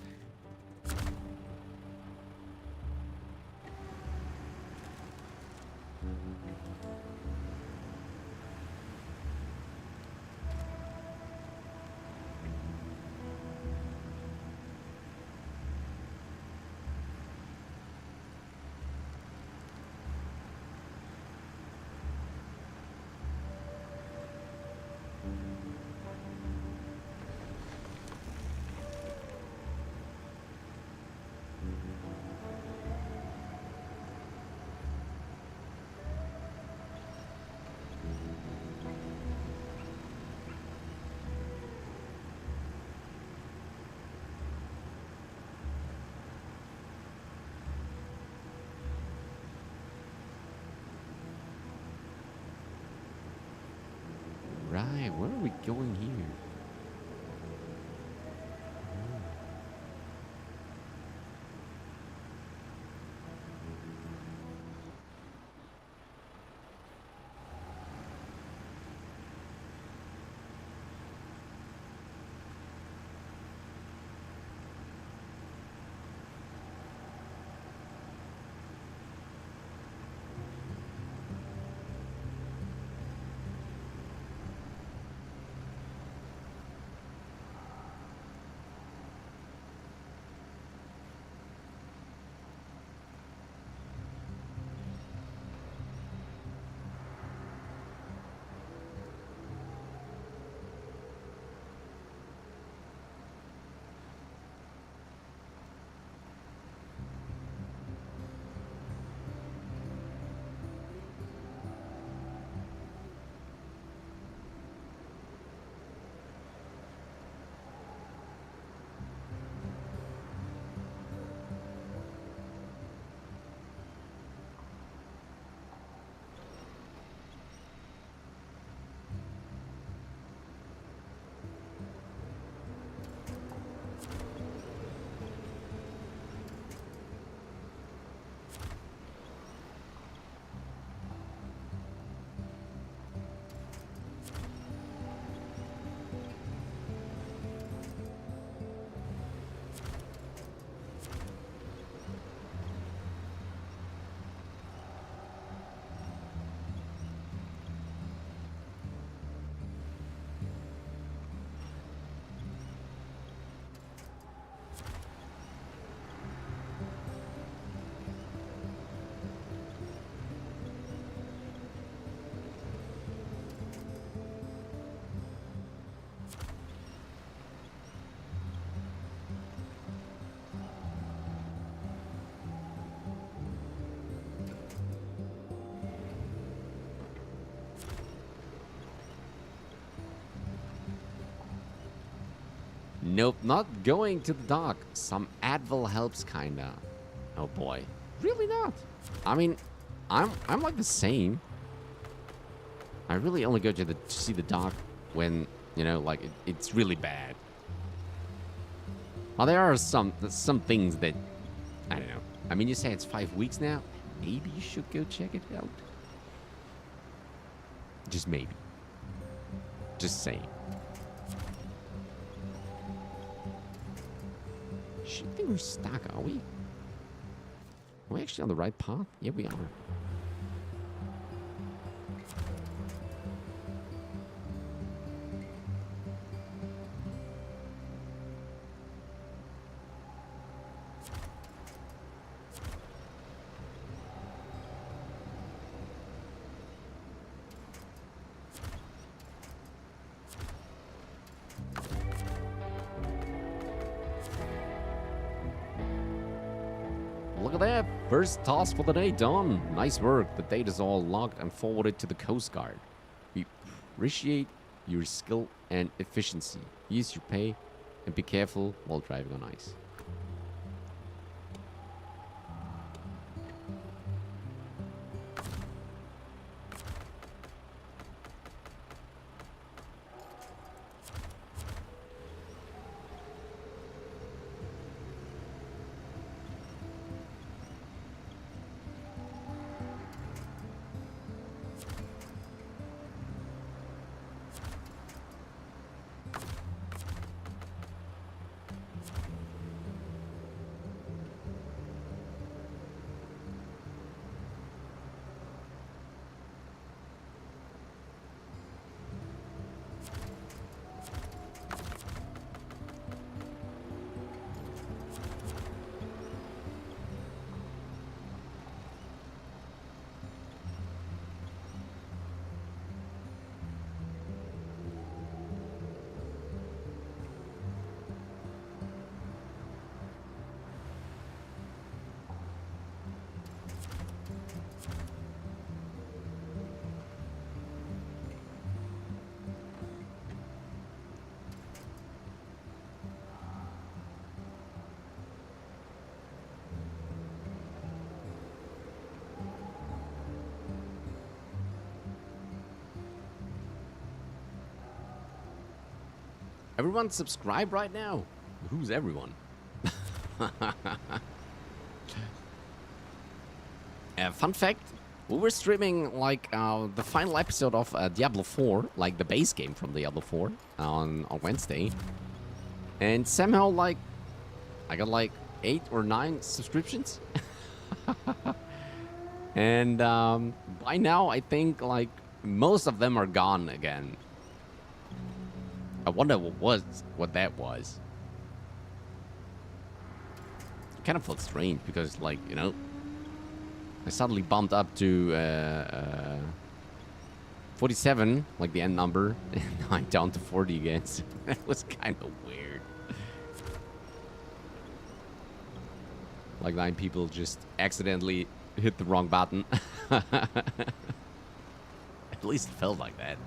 Okay, where are we going here? Nope, not going to the dock. Some Advil helps, kinda. Oh boy, really not. I mean, I'm like the same. I really only go to see the dock when, you know, like it's really bad. Well, there are some things that I don't know. I mean, you say it's 5 weeks now. Maybe you should go check it out. Just maybe. Just saying. Shit, think we're stuck, are we? Are we actually on the right path? Yeah, we are. Look at that. First task for the day done. Nice work. The data is all logged and forwarded to the Coast Guard. We appreciate your skill and efficiency. Use your pay and be careful while driving on ice. Everyone subscribe right now. Who's everyone? Fun fact, we were streaming like the final episode of Diablo 4, like the base game from Diablo 4 on Wednesday. And somehow like I got like 8 or 9 subscriptions. And by now I think like most of them are gone again. I wonder what that was. It kind of felt strange because, like, you know, I suddenly bumped up to 47, like the end number, and now I'm down to 40 again. So that was kind of weird. Like 9 people just accidentally hit the wrong button. At least it felt like that.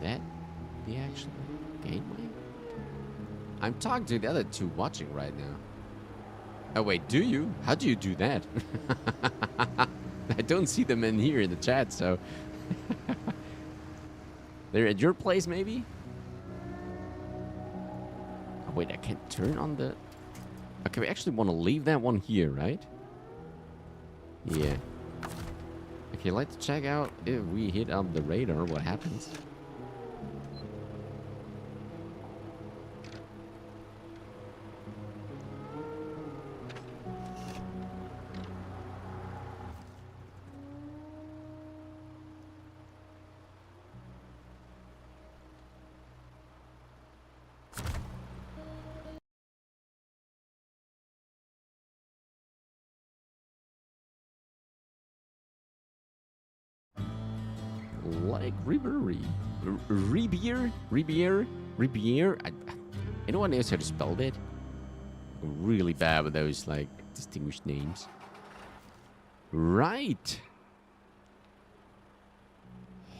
That the actual gateway? I'm talking to the other 2 watching right now. Oh wait, do you? How do you do that? I don't see them in here in the chat, so... They're at your place, maybe? Oh wait, I can't turn on the... Okay, we actually want to leave that one here, right? Yeah. Okay, let's check out if we hit on the radar, what happens. Like Ribiere. Ribiere? Anyone knows how to spell that? I'm really bad with those, like, distinguished names. Right.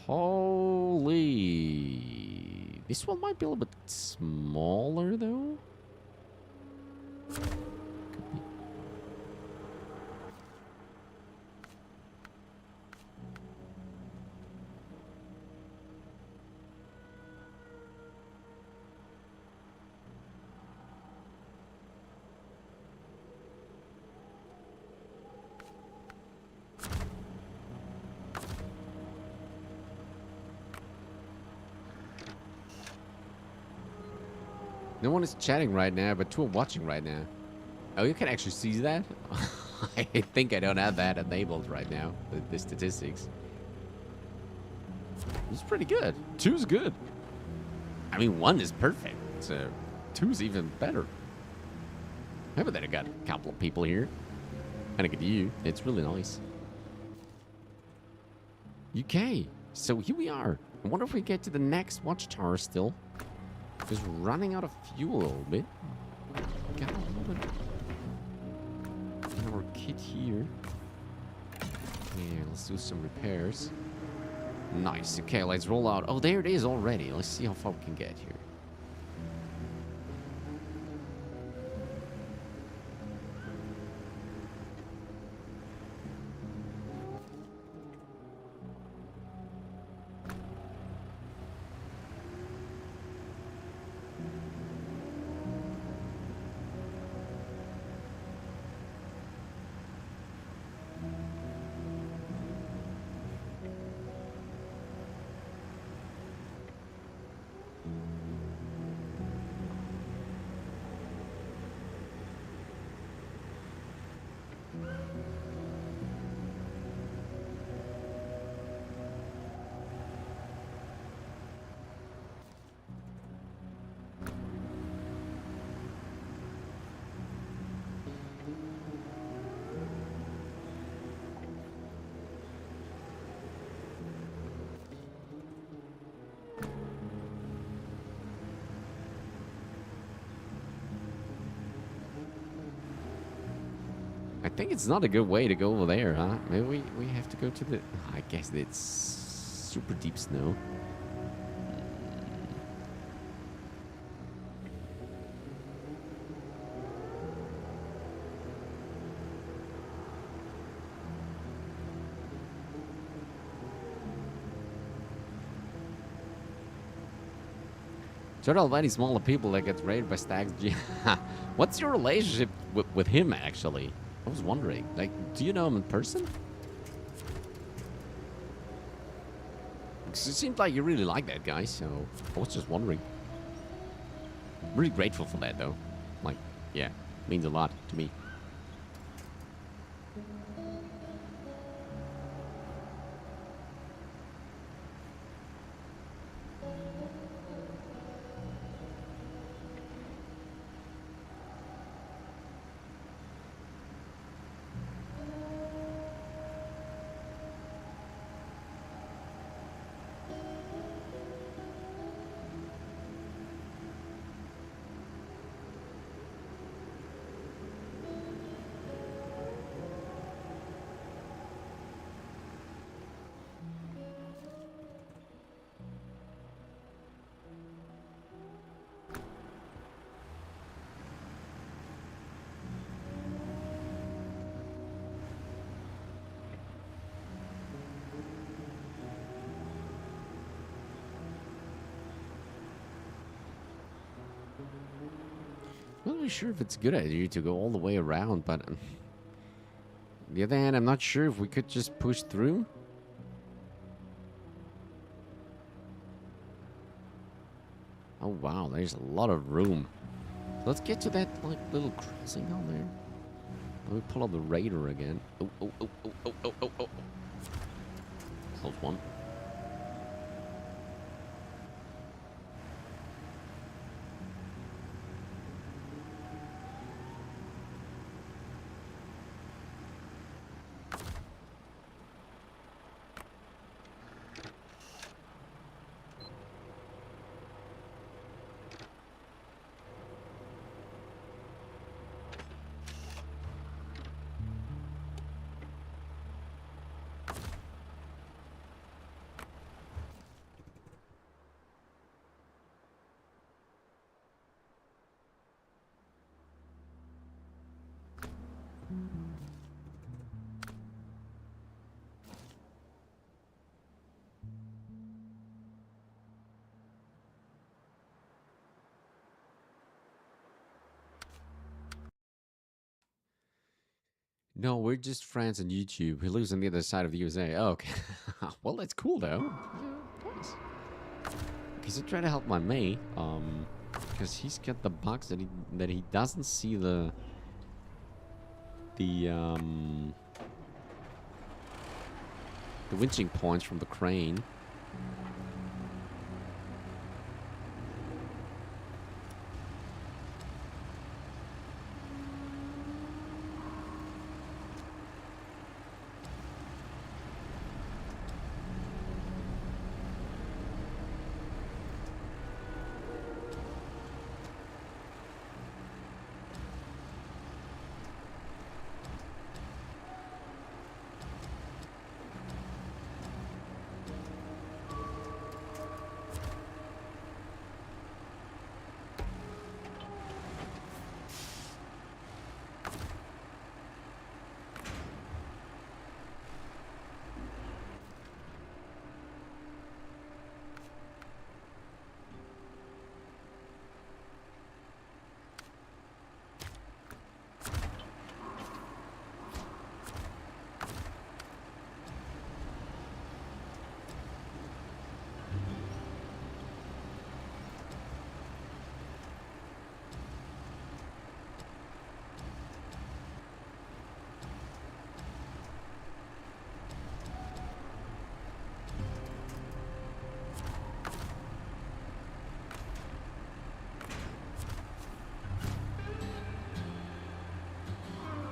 Holy. This one might be a little bit smaller, though. Could be. No one is chatting right now, but 2 are watching right now. Oh, you can actually see that? I think I don't have that enabled right now, the statistics. It's pretty good. 2's good. I mean, 1 is perfect, so 2's even better. How about that? I got a couple of people here. And I get you. It's really nice. UK. So here we are. I wonder if we get to the next watchtower still. Just running out of fuel a little bit. Got a little bit in our kit here. Yeah, let's do some repairs. Nice. Okay, let's roll out. Oh, there it is already. Let's see how far we can get here. I think it's not a good way to go over there, huh? Maybe we have to go to the... I guess it's super deep snow. There are many smaller people that get raided by stags. What's your relationship with him, actually? I was wondering. Like, do you know him in person? Because it seems like you really like that guy, so I was just wondering. Really grateful for that, though. Like, yeah, means a lot to me. I'm not really sure if it's a good idea to go all the way around, but on the other hand, I'm not sure if we could just push through. Oh wow, there's a lot of room. Let's get to that like little crossing down there. Let me pull up the radar again. Oh, oh, oh, oh, oh, oh, oh, oh. Close one. No, we're just friends on YouTube. He lives on the other side of the USA. Oh, okay. Well, that's cool though. Yeah, nice. Because I try to help my mate, because he's got the bugs that he doesn't see the winching points from the crane.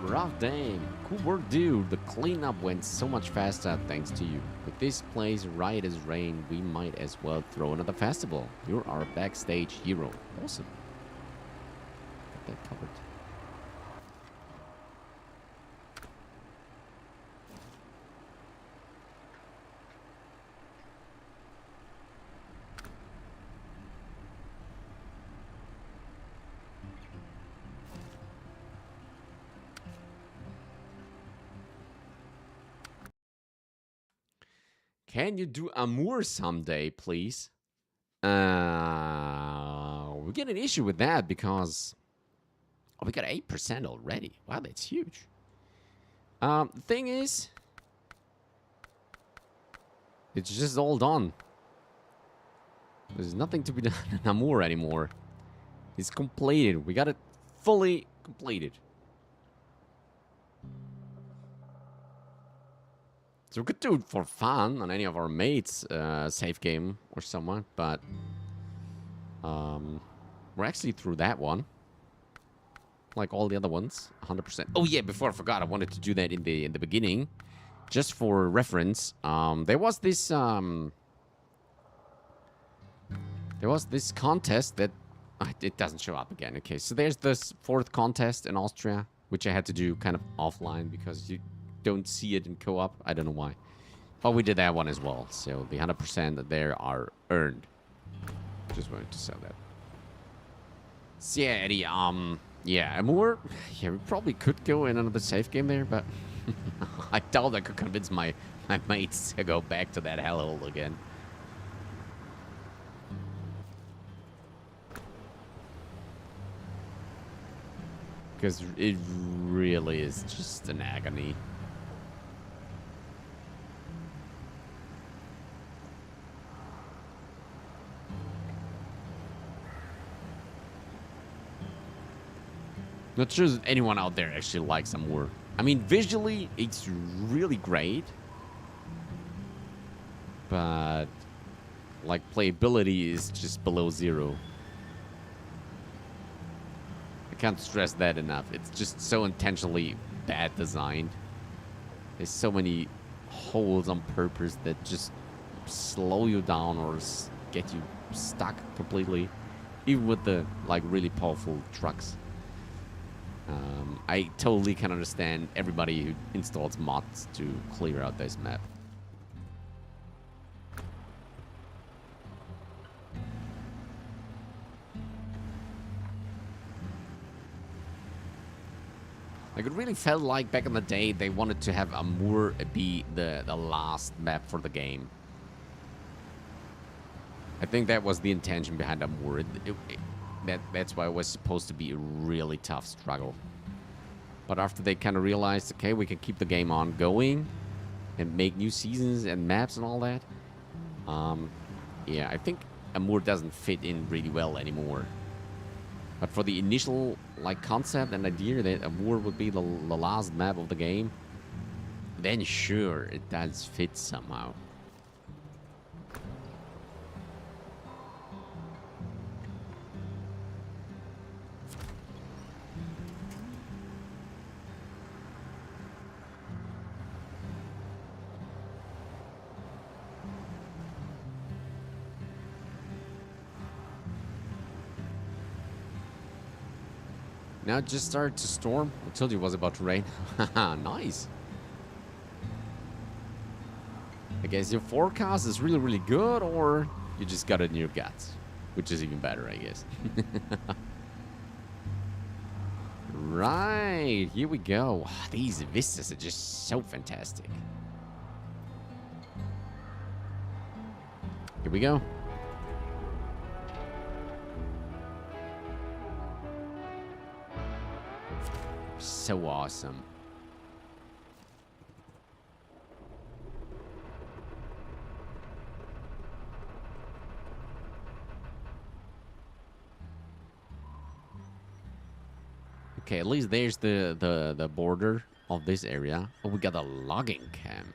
Rough day. Cool work, dude. The cleanup went so much faster thanks to you. With this place right as rain, we might as well throw another festival. You're our backstage hero. Awesome. Got that covered. Can you do Amour someday, please? We get an issue with that because we got 8% already. Wow, that's huge. The thing is, it's just all done. There's nothing to be done in Amour anymore. It's completed. We got it fully completed. So we could do it for fun on any of our mates' save game or someone, but we're actually through that one, like all the other ones, 100%. Oh yeah, before I forgot, I wanted to do that in the beginning, just for reference. There was this contest that it doesn't show up again. Okay, so there's this 4th contest in Austria, which I had to do kind of offline because you don't see it in co-op. I don't know why. But we did that one as well. So the 100% there are earned. Just wanted to say that. So yeah, Eddie, yeah, Amour, yeah, we probably could go in another safe game there, but I doubt I could convince my mates to go back to that hellhole again. Because it really is just an agony. Not sure if anyone out there actually likes Amour. I mean, visually, it's really great. But, like, playability is just below 0. I can't stress that enough. It's just so intentionally bad designed. There's so many holes on purpose that just slow you down or get you stuck completely. Even with the, like, really powerful trucks. I totally can understand everybody who installs mods to clear out this map. Like, it really felt like back in the day they wanted to have Amour be the last map for the game. I think that was the intention behind Amour. That's why it was supposed to be a really tough struggle. But after they kind of realized, okay, we can keep the game on going and make new seasons and maps and all that. Yeah, I think Amour doesn't fit in really well anymore. But for the initial like concept and idea that Amour would be the last map of the game, then sure, it does fit somehow. Now it just started to storm. I told you it was about to rain. Nice. I guess your forecast is really, really good, or you just got it in your guts, which is even better, I guess. Right, here we go. These vistas are just so fantastic. Here we go. So awesome. Okay, at least there's the border of this area. Oh, we got a logging camp.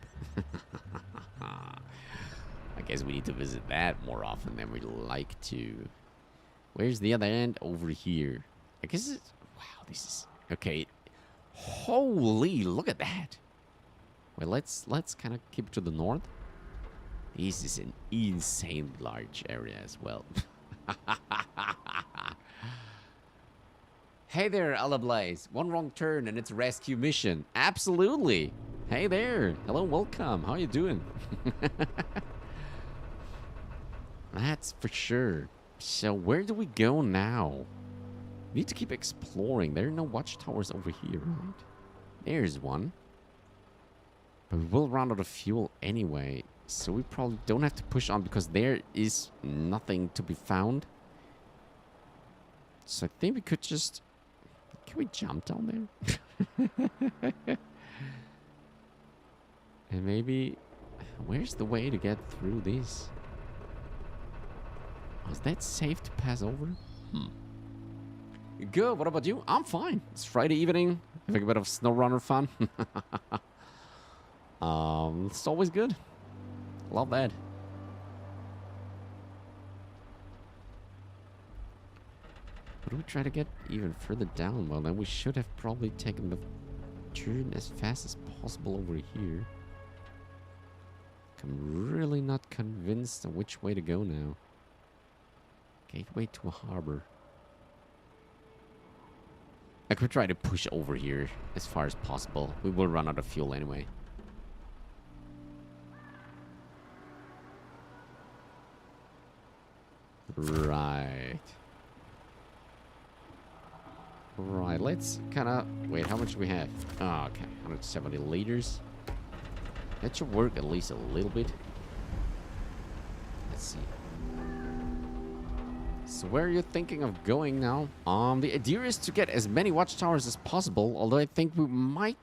I guess we need to visit that more often than we'd like to. Where's the other end? Over here. I guess it's... Wow, this is... Okay. Holy, look at that. Wait, let's kind of keep it to the north. This is an insane large area as well. Hey there, Alablaze. One wrong turn and it's a rescue mission. Absolutely. Hey there. Hello, welcome. How you doing? That's for sure. So where do we go now? We need to keep exploring. There are no watchtowers over here, right? There's one. But we will run out of fuel anyway. So we probably don't have to push on because there is nothing to be found. So I think we could just... Can we jump down there? And maybe... Where's the way to get through this? Oh, is that safe to pass over? Good, what about you? I'm fine. It's Friday evening. Having a bit of Snowrunner fun. It's always good. Love that. But we try to get even further down. Well, then we should have probably taken the turn as fast as possible over here. I'm really not convinced on which way to go now. Gateway to a harbor. I could try to push over here as far as possible. We will run out of fuel anyway. Right. Right, let's kind of... Wait, how much do we have? Oh, okay, 170 liters. That should work at least a little bit. Let's see. So where are you thinking of going now? The idea is to get as many watchtowers as possible, although I think we might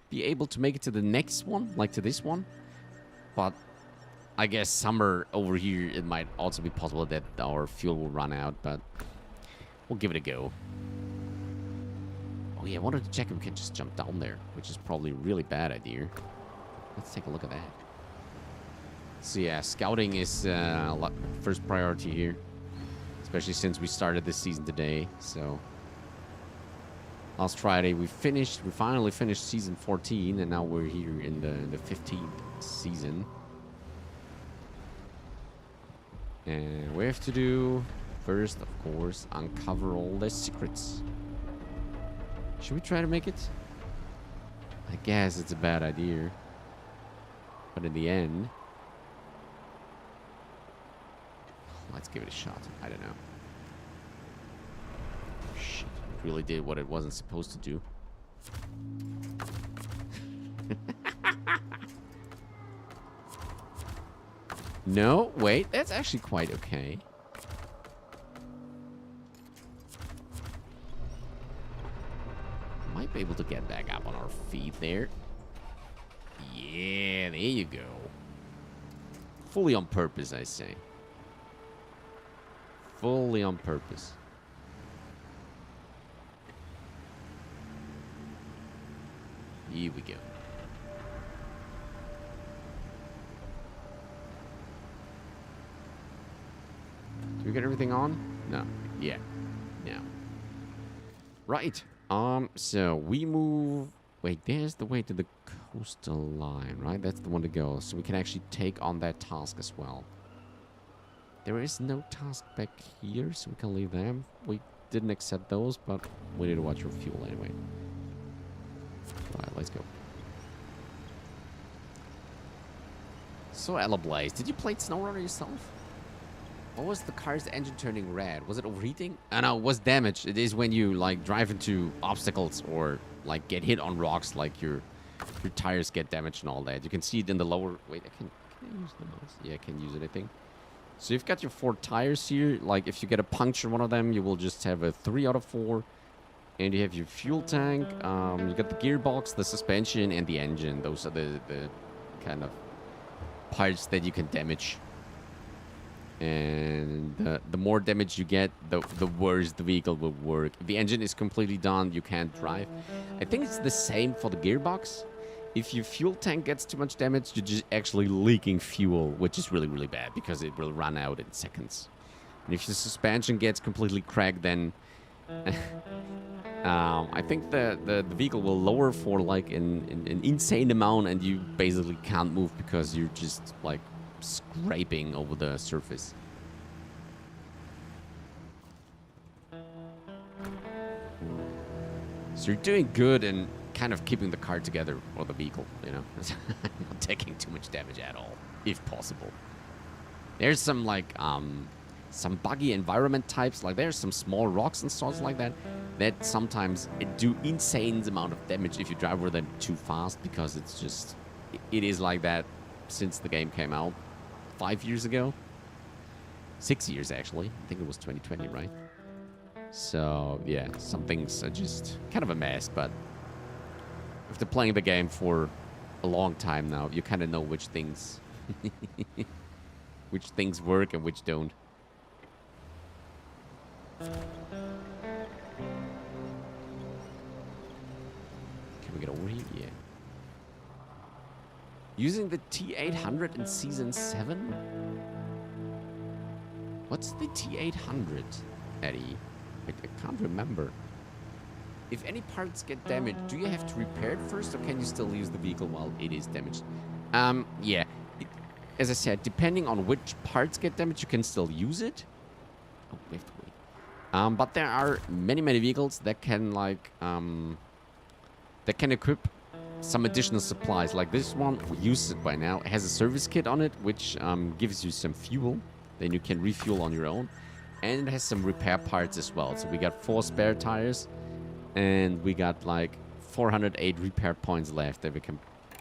be able to make it to the next one, like to this one. But I guess somewhere over here it might also be possible that our fuel will run out, but we'll give it a go. Oh yeah, I wanted to check if we can just jump down there, which is probably a really bad idea. Let's take a look at that. So yeah, scouting is first priority here. Especially since we started this season today, so... Last Friday we finally finished season 14, and now we're here in the 15th season. And we have to do, first, of course, uncover all the secrets. Should we try to make it? I guess it's a bad idea. But in the end... Let's give it a shot. I don't know. Shit. It really did what it wasn't supposed to do. No, wait. That's actually quite okay. Might be able to get back up on our feet there. Yeah, there you go. Fully on purpose, I say. Fully on purpose. Here we go. Do we get everything on? No. Yeah. No. Right. So we move... Wait, there's the way to the coastal line, right? That's the one to go. So we can actually take on that task as well. There is no task back here, so we can leave them. We didn't accept those, but we need to watch our fuel anyway. Alright, let's go. So, Ella Blaze, did you play Snowrunner yourself? What was the car's engine turning red? Was it overheating? I know, it was damaged. It is when you, like, drive into obstacles or, like, get hit on rocks, like your tires get damaged and all that. You can see it in the lower... Wait, can I use the mouse? Yeah, I can use it, I think. So you've got your 4 tires here. Like, if you get a puncture one of them, you will just have a 3 out of 4. And you have your fuel tank. You got the gearbox, the suspension, and the engine. Those are the kind of parts that you can damage. And the more damage you get, the worse the vehicle will work. If the engine is completely done, you can't drive. I think it's the same for the gearbox. If your fuel tank gets too much damage, you're just actually leaking fuel, which is really, really bad because it will run out in seconds. And if your suspension gets completely cracked, then I think the vehicle will lower for like an insane amount, and you basically can't move because you're just like scraping over the surface. So you're doing good and kind of keeping the car together, or the vehicle, you know, not taking too much damage at all, if possible. There's some like some buggy environment types, like there's some small rocks and stuff like that sometimes it do insane amount of damage if you drive over them too fast, because it's just, it is like that since the game came out 5 years ago. 6 years actually. I think it was 2020, right? So yeah, some things are just kind of a mess, but after playing the game for a long time now, you kind of know which things which things work and which don't. Can we get over here? Yeah. Using the T800 in Season 7? What's the T800, Eddie? I can't remember. If any parts get damaged, do you have to repair it first, or can you still use the vehicle while it is damaged? Yeah. As I said, depending on which parts get damaged, you can still use it. Oh, we have to wait. But there are many vehicles that can, like, that can equip some additional supplies. Like this one, we use it by now. It has a service kit on it, which gives you some fuel. Then you can refuel on your own. And it has some repair parts as well. So we got 4 spare tires. And we got like 408 repair points left that we can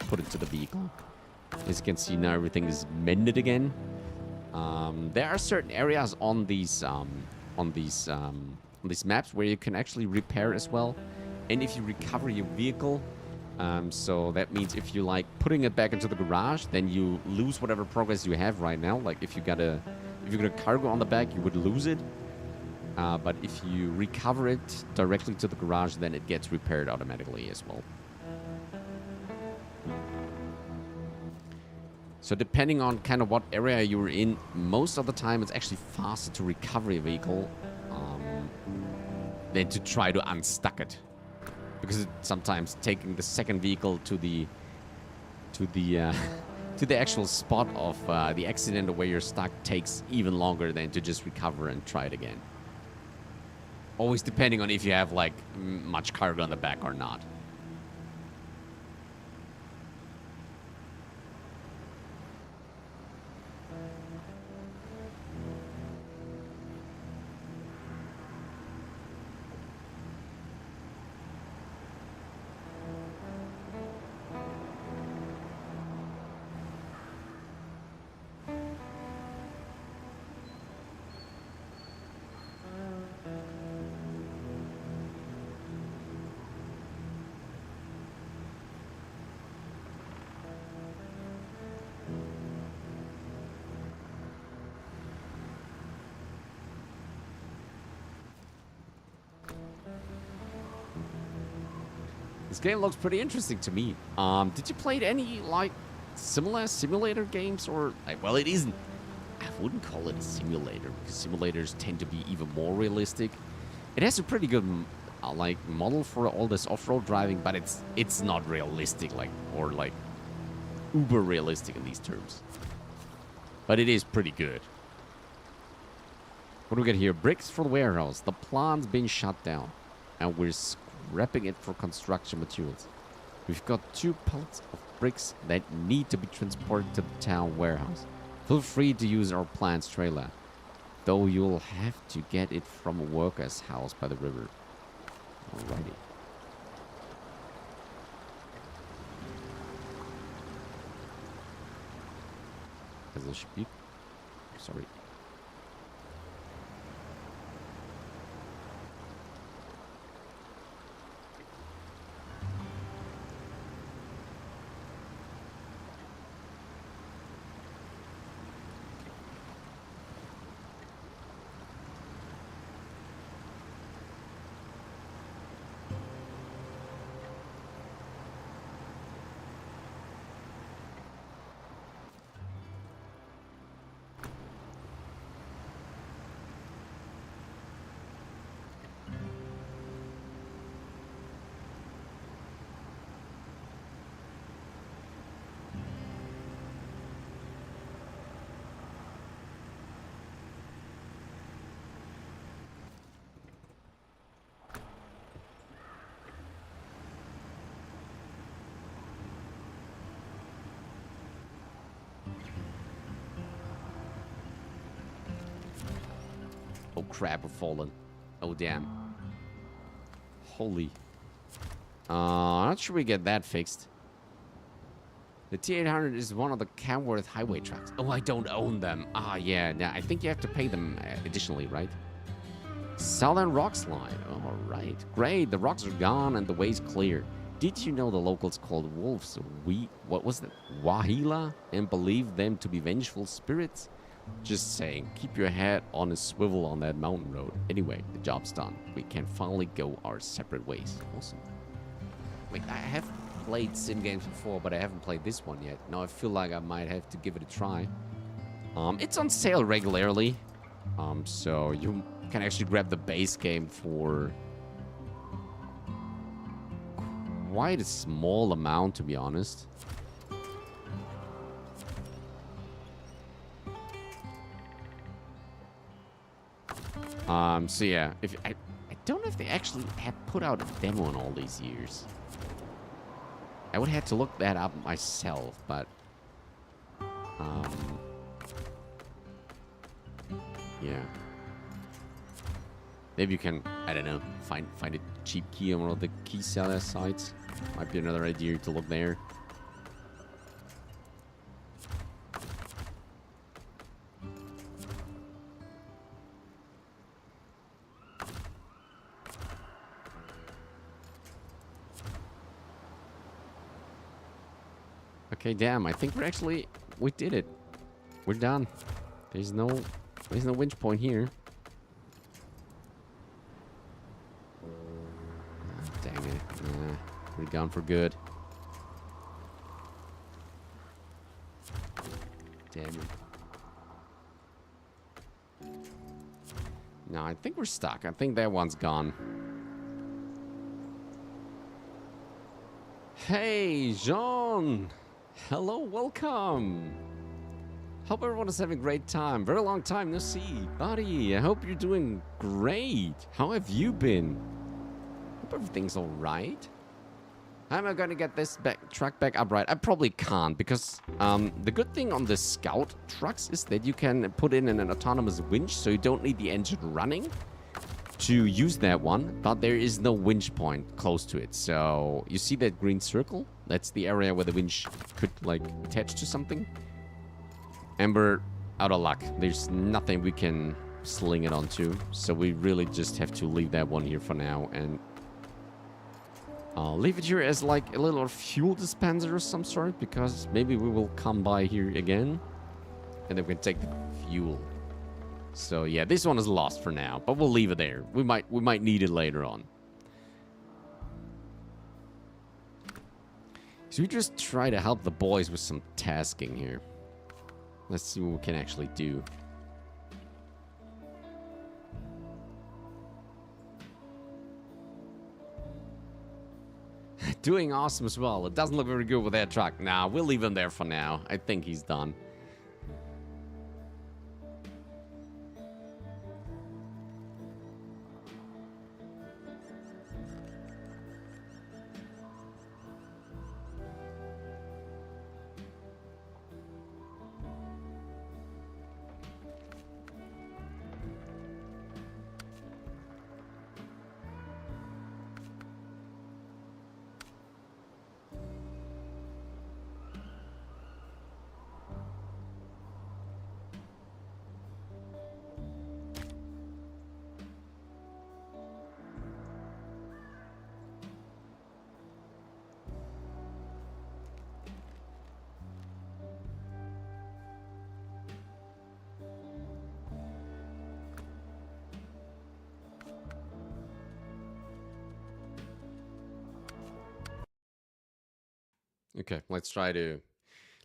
put into the vehicle. As you can see now, everything is mended again. There are certain areas on these maps where you can actually repair as well. And if you recover your vehicle, so that means if you like putting it back into the garage, then you lose whatever progress you have right now. Like if you got a cargo on the back, you would lose it. But if you recover it directly to the garage, then it gets repaired automatically as well. So depending on kind of what area you're in, most of the time it's actually faster to recover your vehicle than to try to unstuck it. Because sometimes taking the second vehicle to the actual spot of the accident or where you're stuck takes even longer than to just recover and try it again. Always depending on if you have like much cargo on the back or not. This game looks pretty interesting to me. Did you play any, like, similar simulator games? Or, like, well, it isn't. I wouldn't call it a simulator, because simulators tend to be even more realistic. It has a pretty good, like, model for all this off-road driving, but it's not realistic, like, or, like, uber realistic in these terms. But it is pretty good. What do we got here? Bricks for the warehouse. The plant's been shut down, and we're scrapping it for construction materials. We've got 2 pallets of bricks that need to be transported to the town warehouse. Feel free to use our plant's trailer, though you'll have to get it from a worker's house by the river. Alrighty. As it should be. Sorry. crap have fallen. Oh, damn. Holy. Not sure we get that fixed. The T800 is one of the Camworth highway trucks. Oh, I don't own them. Ah, yeah. I think you have to pay them additionally, right? Southern Rock Slide. All right. Great. The rocks are gone and the way's clear. Did you know the locals called wolves what was that? Wahila? And believe them to be vengeful spirits? Just saying. Keep your head on a swivel on that mountain road. Anyway, the job's done. We can finally go our separate ways. Awesome. Wait, I have played sim games before, but I haven't played this one yet. Now I feel like I might have to give it a try. It's on sale regularly. So you can actually grab the base game for quite a small amount, to be honest. So yeah, if I don't know if they actually have put out a demo in all these years. I would have to look that up myself, but yeah. Maybe you can, I don't know, find a cheap key on one of the key seller sites. Might be another idea to look there. Okay, damn, I think we did it. We're done. There's no winch point here. Dang it. We're gone for good. Damn it. No, I think we're stuck. I think that one's gone. Hey, Jean! Hello, welcome! Hope everyone is having a great time. Very long time no see. Buddy, I hope you're doing great. How have you been? Hope everything's alright. How am I gonna get this truck back upright? I probably can't, because the good thing on the Scout trucks is that you can put in an autonomous winch, so you don't need the engine running to use that one, but there is no winch point close to it. So you see that green circle? That's the area where the winch could like attach to something. And we're out of luck. There's nothing we can sling it onto, so we really just have to leave that one here for now, and I'll leave it here as like a little fuel dispenser of some sort, because maybe we will come by here again and then we can take the fuel. So yeah, this one is lost for now, but we'll leave it there. We might need it later on. So we just try to help the boys with some tasking here. Let's see what we can actually do. Doing awesome as well. It doesn't look very good with that truck. Nah, we'll leave him there for now. I think he's done. Okay, let's try to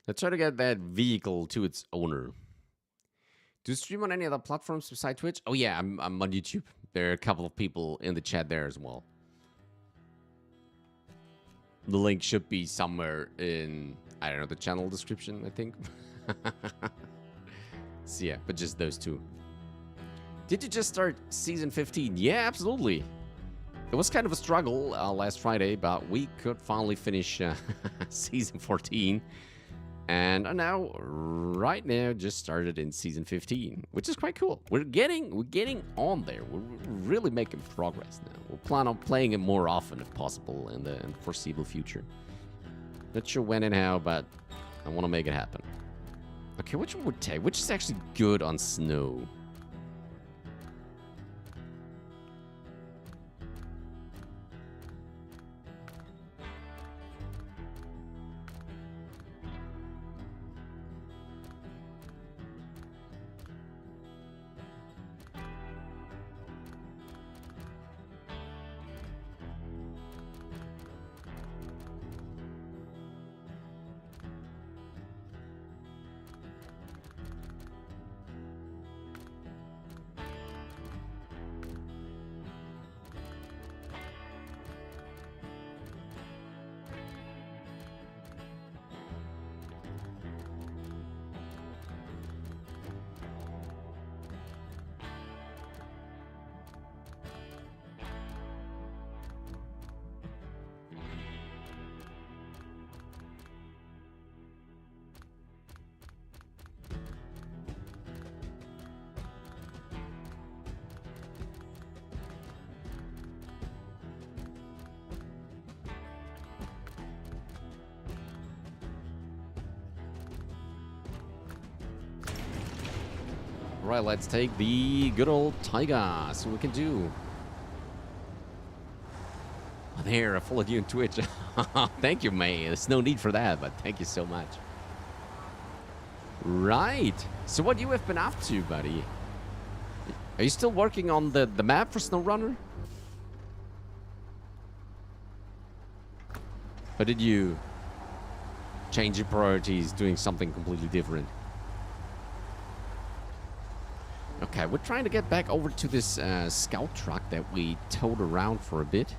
get that vehicle to its owner. Do you stream on any other platforms besides Twitch? Oh yeah, I'm on YouTube. There are a couple of people in the chat there as well. The link should be somewhere in, I don't know, the channel description, I think. So yeah, but just those two. Did you just start season 15? Yeah, absolutely. It was kind of a struggle last Friday, but we could finally finish season 14. And now, right now, just started in season 15, which is quite cool. We're getting on there. We're really making progress now. We'll plan on playing it more often if possible in the foreseeable future. Not sure when and how, but I want to make it happen. Okay, which one would take? Which is actually good on snow? Right, let's take the good old Taiga. See what we can do. Oh, there, I followed you on Twitch. Thank you, May. There's no need for that, but thank you so much. Right. So what you have been up to, buddy? Are you still working on the map for Snowrunner? Or did you change your priorities, doing something completely different? Okay, we're trying to get back over to this scout truck that we towed around for a bit.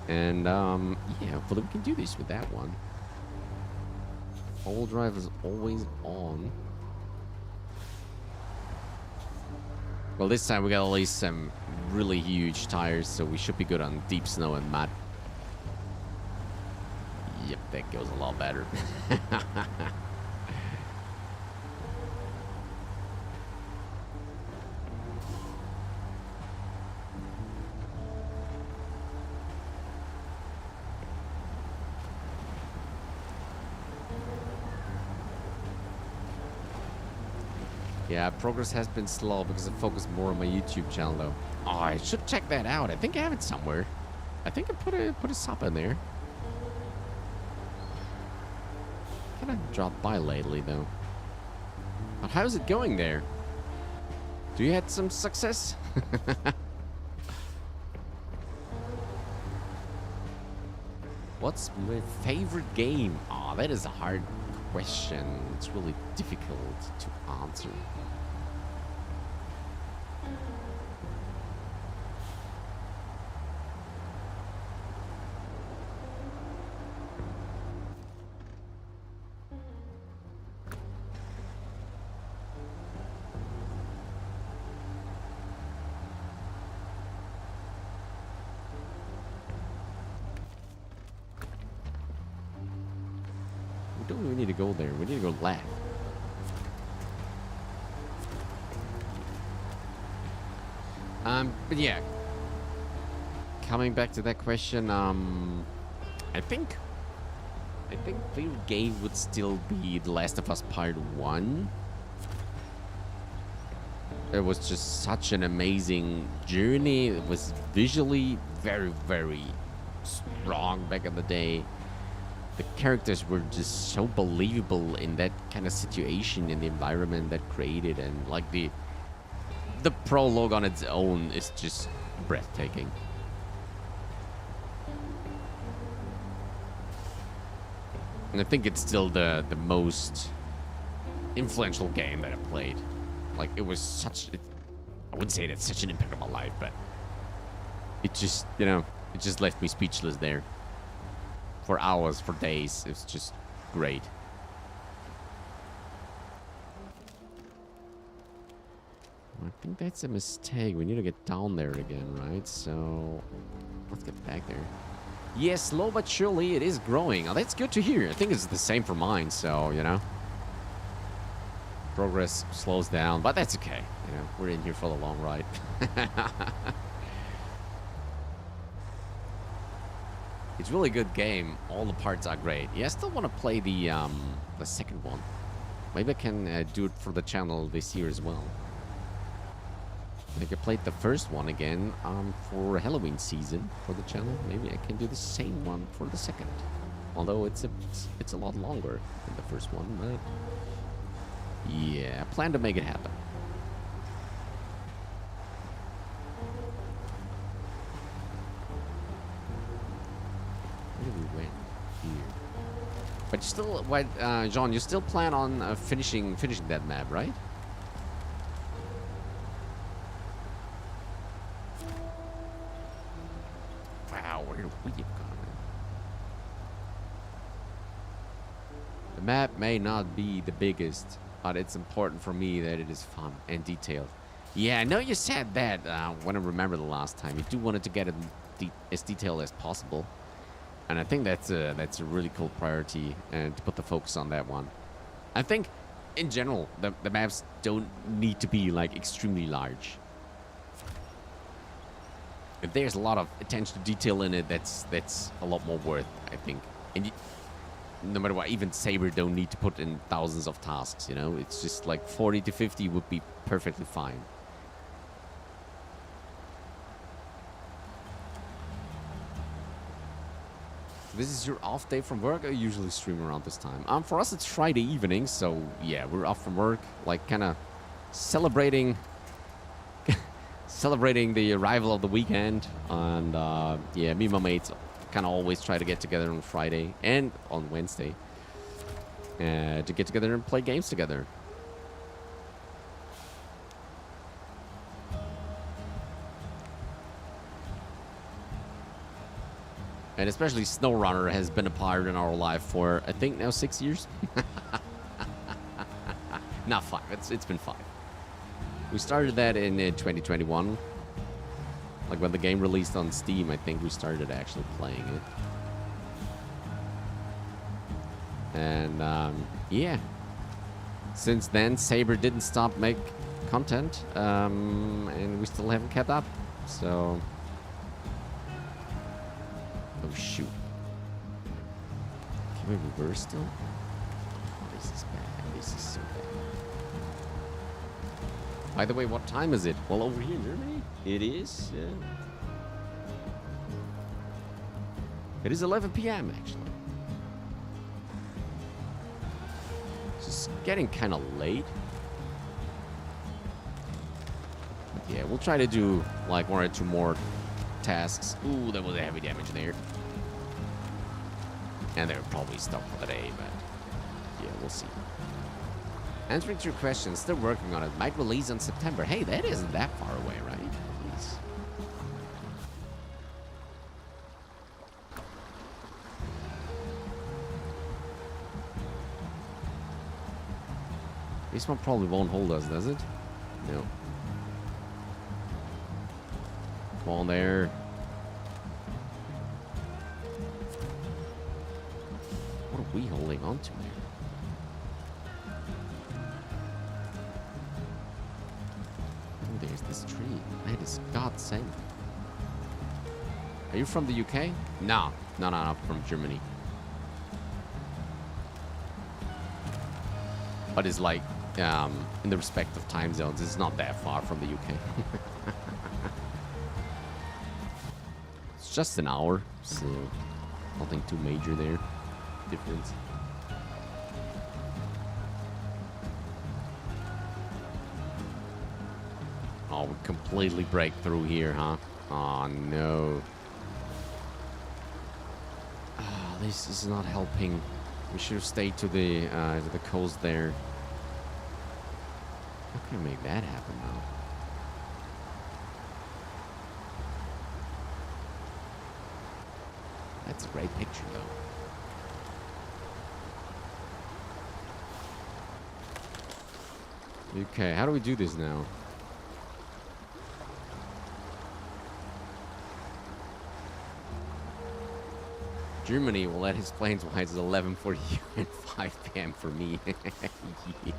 And, yeah, hopefully we can do this with that one. All drive is always on. Well, this time we got at least some really huge tires, so we should be good on deep snow and mud. Yep, that goes a lot better. Yeah, progress has been slow because I focus more on my YouTube channel, though. Oh, I should check that out. I think I have it somewhere. I think I put a sub in there. Kind of dropped by lately, though. But how's it going there? Do you had some success? What's my favorite game? Oh, that is a hard question. It's really difficult to answer. We don't really need to go there. We need to go left. But yeah. Coming back to that question, I think favorite game would still be The Last of Us Part 1. It was just such an amazing journey. It was visually very, very strong back in the day. The characters were just so believable in that kind of situation, in the environment that created, and like the prologue on its own is just breathtaking. And I think it's still the most influential game that I played. Like, it was such... I wouldn't say that's such an impact on my life, but... It just, you know, it just left me speechless there. For hours, for days. It's just great. I think that's a mistake. We need to get down there again, right? So... let's get back there. Yes, slow but surely it is growing. Oh, that's good to hear. I think it's the same for mine, so, you know. Progress slows down, but that's okay. You know, we're in here for the long ride. It's really a good game. All the parts are great. Yeah, I still want to play the second one. Maybe I can do it for the channel this year as well. Like I played the first one again for Halloween season for the channel. Maybe I can do the same one for the second. Although it's a lot longer than the first one, but yeah, I plan to make it happen. Where did we went? Here. But you still, what, John? You still plan on finishing that map, right? Wow, where have we gone? The map may not be the biggest, but it's important for me that it is fun and detailed. Yeah, I know you said that when I remember the last time. You do want it to get it as detailed as possible. And I think that's a really cool priority, and to put the focus on that one. I think, in general, the maps don't need to be, like, extremely large. If there's a lot of attention to detail in it, that's a lot more worth, I think. And no matter what, even Saber don't need to put in thousands of tasks, you know? It's just like 40 to 50 would be perfectly fine. This is your off day from work? I usually stream around this time. For us, it's Friday evening, so yeah, we're off from work, like kind of celebrating the arrival of the weekend. And yeah, me and my mates kind of always try to get together on Friday and on Wednesday to get together and play games together. And especially Snowrunner has been a part in our life for, I think, now 6 years. Not 5. It's been 5. We started that in 2021. Like when the game released on Steam, I think we started actually playing it. And yeah. Since then, Saber didn't stop make content. And we still haven't kept up. So... oh, shoot. Can we reverse still? Oh, this is bad. This is so bad. By the way, what time is it? Well, over here in Germany, it is... it is 11 p.m. actually. It's just getting kind of late. But yeah, we'll try to do like 1 or 2 more tasks. Ooh, that was a heavy damage there. And they'll probably stop for the day, but yeah, we'll see. Answering to your question, still working on it. Might release in September. Hey, that isn't that far away, right? Please. This one probably won't hold us, does it? No. Come on there. What are we holding on to here? Oh, there's this tree. That is godsend. Are you from the UK? No, from Germany. But it's like, in the respective time zones, it's not that far from the UK. It's just an hour, so nothing too major there. Difference. Oh, we completely break through here, huh? Oh no. Oh, this is not helping. We should have stayed to the coast there. How can I make that happen now? That's a great picture, though. Okay, how do we do this now? Germany will let his planes fly at 11:40 and 5 p.m. for me. Yeah.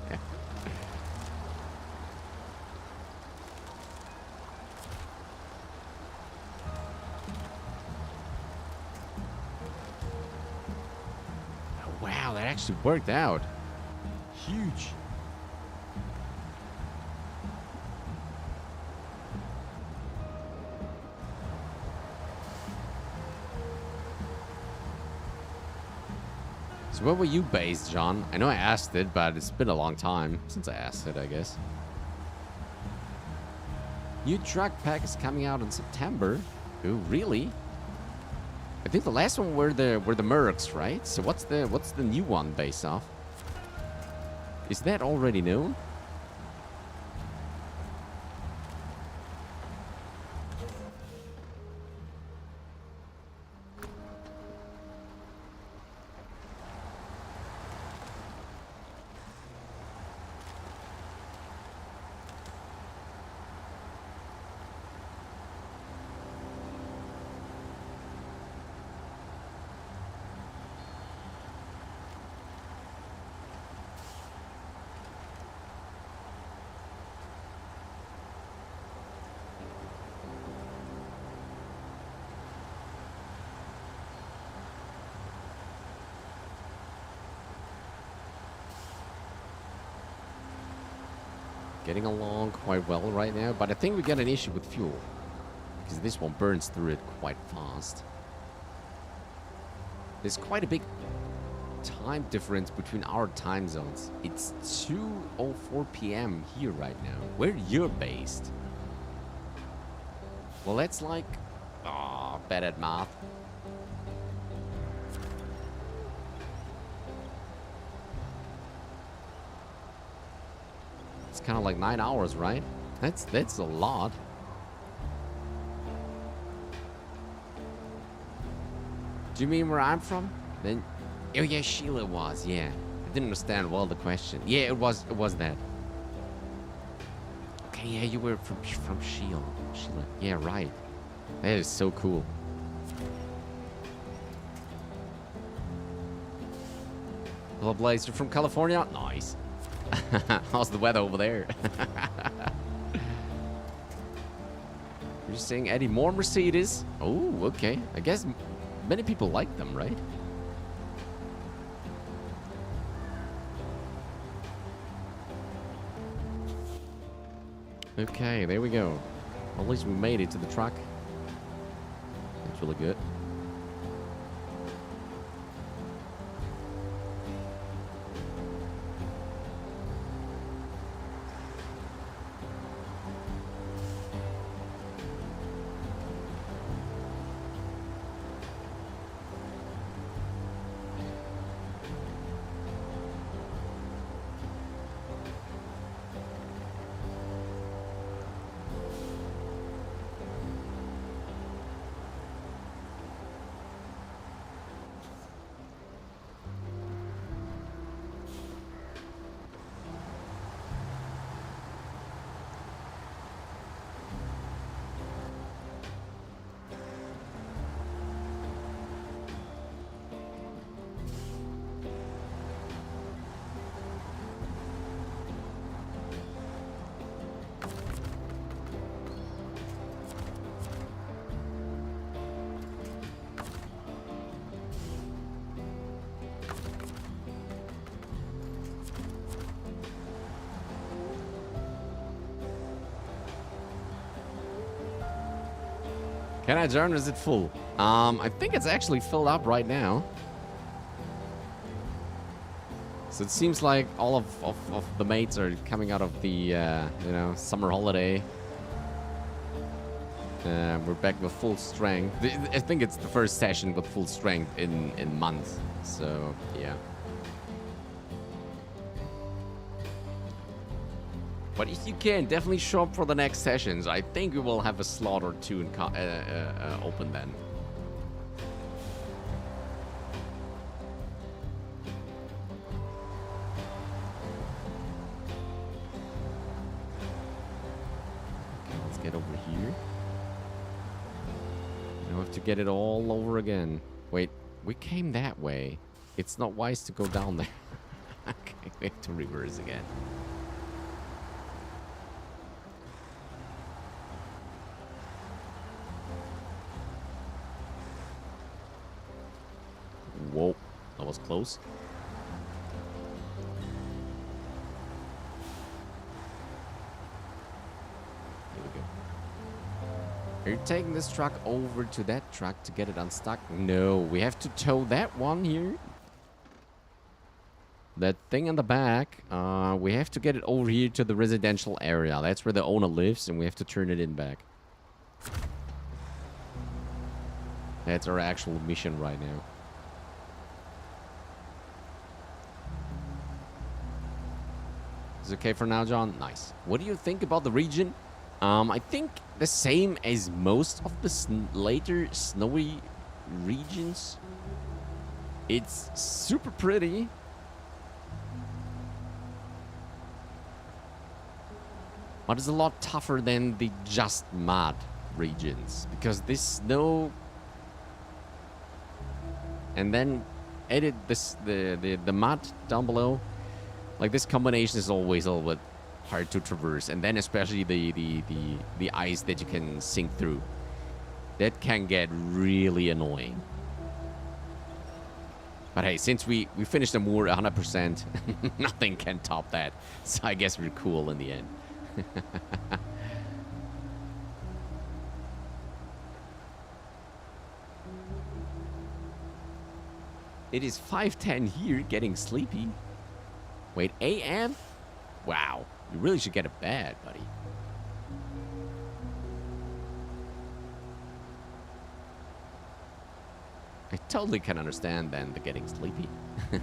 Oh, wow, that actually worked out. Huge. So where were you based, John? I know I asked it, but it's been a long time since I asked it, I guess. New truck pack is coming out in September. Oh, really? I think the last one were the Mercs, right? So what's the new one based off? Is that already known? Getting along quite well right now, but I think we got an issue with fuel. Because this one burns through it quite fast. There's quite a big time difference between our time zones. It's 2:04 p.m. here right now. Where you're based? Well, that's like... Ah, bad at math. It's kind of like 9 hours, right? That's a lot. Do you mean where I'm from? Then, oh yeah, Sheila was. Yeah, I didn't understand well the question. Yeah, it was that. Okay, yeah, you were from Sheila. Sheila. Yeah, right. That is so cool. Hello, Blaze. You're from California? Nice. How's the weather over there? You're saying Eddie more Mercedes? Oh, okay. I guess many people like them, right? Okay, there we go. At least we made it to the truck. That's really good. Can I join or is it full? I think it's actually filled up right now. So it seems like all of the mates are coming out of the, you know, summer holiday. We're back with full strength. I think it's the first session with full strength in months. So, yeah. But if you can, definitely show up for the next sessions. I think we will have a slot or two in open then. Okay, let's get over here. Now I have to get it all over again. Wait, We came that way. It's not wise to go down there. Okay, we have to reverse again. Whoa, that was close. Are you taking this truck over to that truck to get it unstuck? No, we have to tow that one here. That thing in the back. We have to get it over here to the residential area. That's where the owner lives, and we have to turn it in back. That's our actual mission right now. Is it okay for now, John? Nice. What do you think about the region? I think the same as most of the later snowy regions. It's super pretty. But it's a lot tougher than the just mud regions. Because this snow... And then edit this the mud down below. Like, this combination is always a little bit hard to traverse, and then especially the ice that you can sink through. That can get really annoying. But hey, since we finished the moor 100%, nothing can top that. So I guess we're cool in the end. It is 5:10 here, getting sleepy. Wait, AM? Wow. You really should get a bed, buddy. I totally can understand then the getting sleepy. It's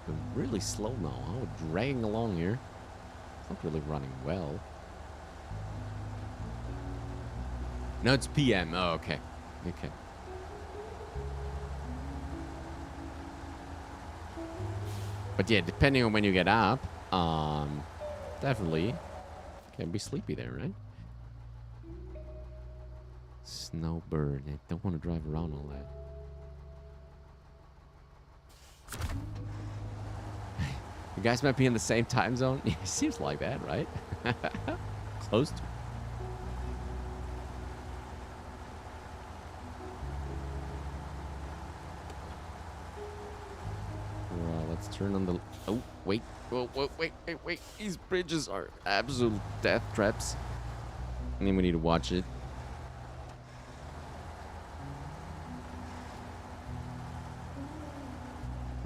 been really slow now. Huh? We're dragging along here. It's not really running well. No, it's PM. Oh, okay. Okay. But yeah, depending on when you get up, definitely can be sleepy there, right? Snowbird. I don't want to drive around all that. You guys might be in the same time zone. It seems like that, right? Close to. Let's turn on the... Oh, wait. Whoa, whoa, wait. These bridges are absolute death traps. I mean, we need to watch it.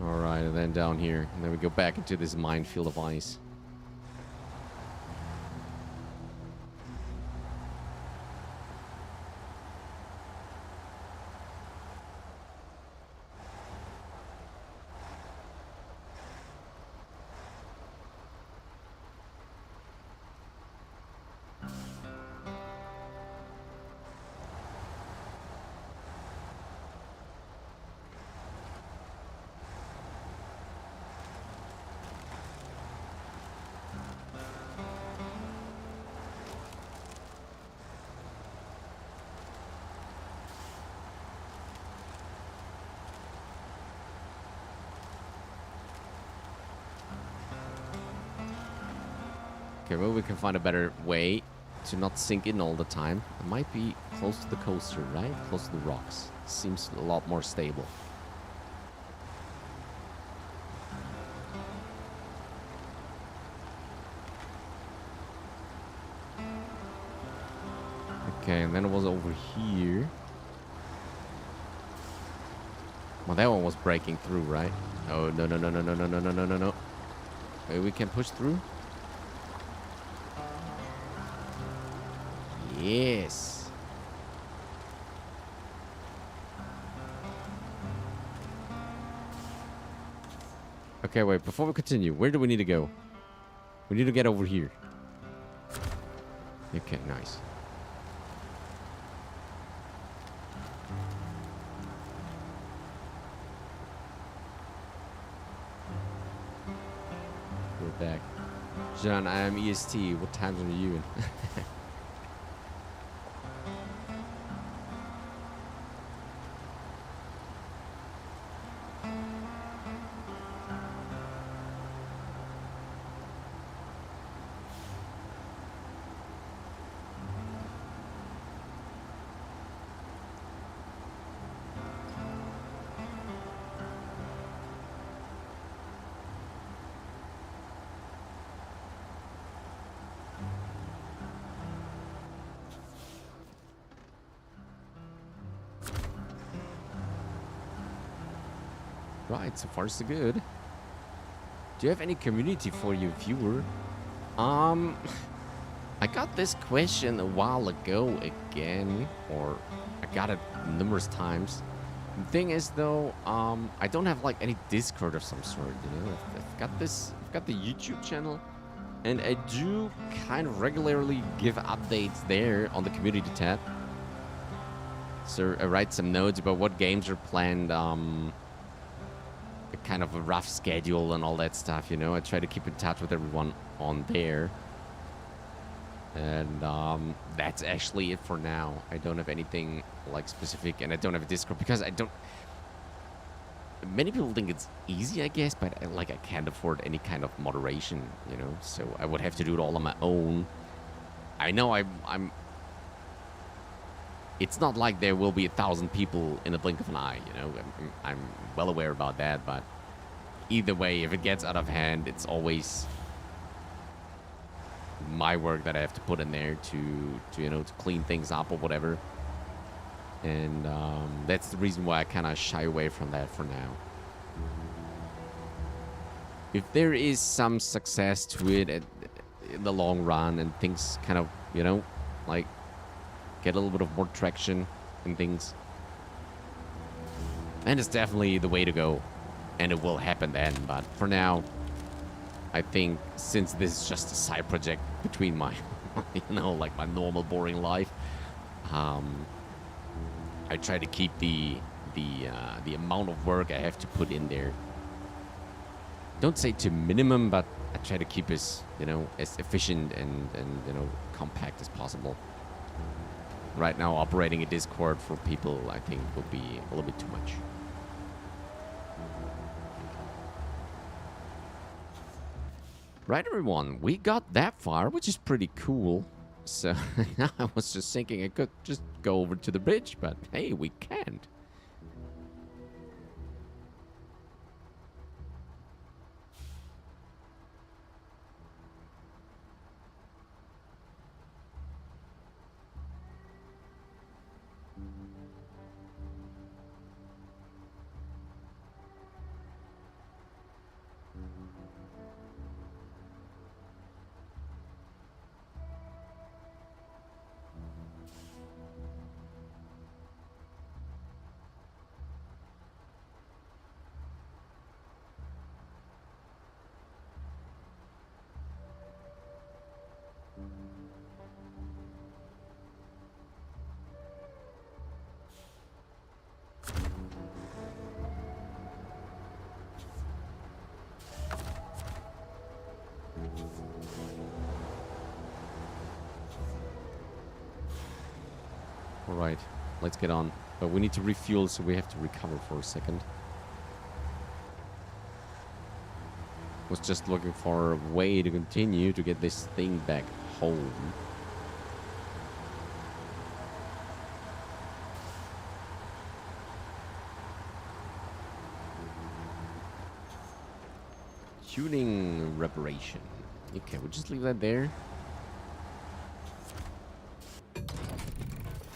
Alright, and then down here. And then we go back into this minefield of ice. Okay, well, we can find a better way to not sink in all the time. It might be close to the coaster, right? Close to the rocks. Seems a lot more stable. Okay, and then it was over here. Well, that one was breaking through, right? Oh, no. Maybe we can push through? Yes. Okay, wait, before we continue, where do we need to go? We need to get over here. Okay, nice. back. John, I am EST. What time zone are you in? Right, so far so good. Do you have any community for your viewer? I got this question a while ago again, or I got it numerous times. The thing is though, I don't have like any Discord of some sort, you know. I've got the YouTube channel, and I do kind of regularly give updates there on the community tab. So I write some notes about what games are planned, kind of a rough schedule and all that stuff, you know. I try to keep in touch with everyone on there. And that's actually it for now. I don't have anything like specific, and I don't have a Discord because I don't... Many people think it's easy, I guess, but I can't afford any kind of moderation, you know. So I would have to do it all on my own. I know I'm... It's not like there will be 1,000 people in a blink of an eye, you know. I'm well aware about that, but either way, if it gets out of hand, it's always my work that I have to put in there to you know, to clean things up or whatever. And that's the reason why I kind of shy away from that for now. If there is some success to it in the long run and things kind of, you know, like get a little bit of more traction and things, and it's definitely the way to go, and it will happen then. But for now, I think since this is just a side project between my you know, like my normal boring life, I try to keep the amount of work I have to put in there, don't say to minimum, but I try to keep as, you know, as efficient and you know, compact as possible. Right now, operating a Discord for people, I think, would be a little bit too much. Right, everyone, we got that far, which is pretty cool. So now I was just thinking I could just go over to the bridge, but hey, we can't. Alright, let's get on. But we need to refuel, so we have to recover for a second. Was just looking for a way to continue to get this thing back home. Tuning reparation. Okay, we'll just leave that there.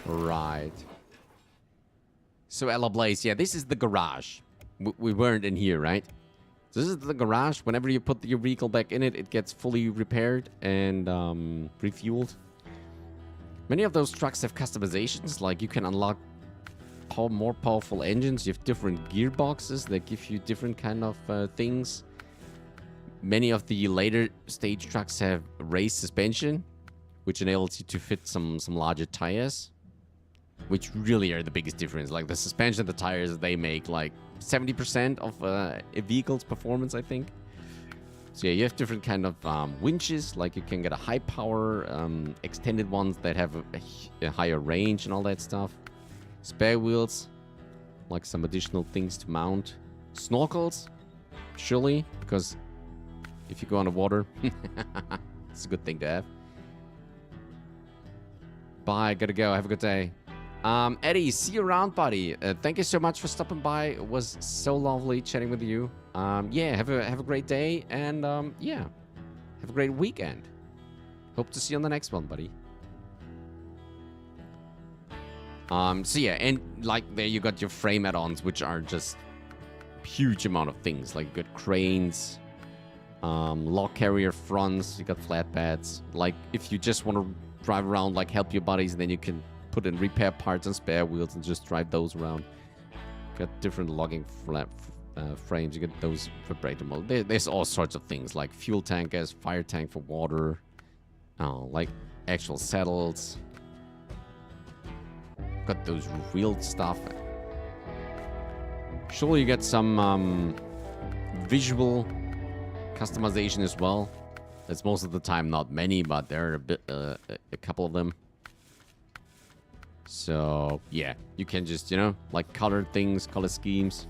Right. So Ella Blaze, yeah, this is the garage. We weren't in here, right? So this is the garage. Whenever you put your vehicle back in it, it gets fully repaired and refueled. Many of those trucks have customizations, like you can unlock more powerful engines. You have different gearboxes that give you different kind of things. Many of the later stage trucks have raised suspension, which enables you to fit some larger tires, which really are the biggest difference. Like the suspension, the tires, they make like 70% of a vehicle's performance, I think. So yeah, you have different kind of winches. Like you can get a high power, extended ones that have a higher range and all that stuff. Spare wheels, like some additional things to mount. Snorkels, surely, because if you go underwater, it's a good thing to have. Bye, gotta go. Have a good day. Eddie, see you around, buddy. Thank you so much for stopping by. It was so lovely chatting with you. Yeah, have a great day, and yeah, have a great weekend. Hope to see you on the next one, buddy. So yeah, and like there you got your frame add-ons, which are just huge amount of things. Like you got cranes, log carrier fronts, you got flatbeds. Like if you just want to drive around, like help your buddies, and then you can put in repair parts and spare wheels and just drive those around. Got different logging frames. You get those vibrator mode. There's all sorts of things like fuel tankers, fire tank for water, like actual saddles. Got those wheeled stuff. Surely you get some visual customization as well. It's most of the time not many, but there are a couple of them. So yeah, you can just, you know, like color things, color schemes.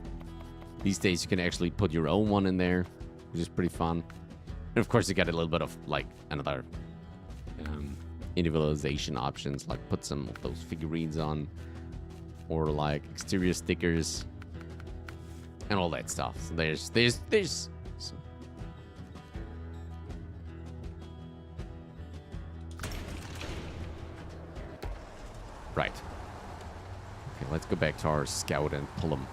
These days you can actually put your own one in there, which is pretty fun. And of course you got a little bit of like another individualization options, like put some of those figurines on, or like exterior stickers and all that stuff. So there's right. Okay, let's go back to our scout and pull them.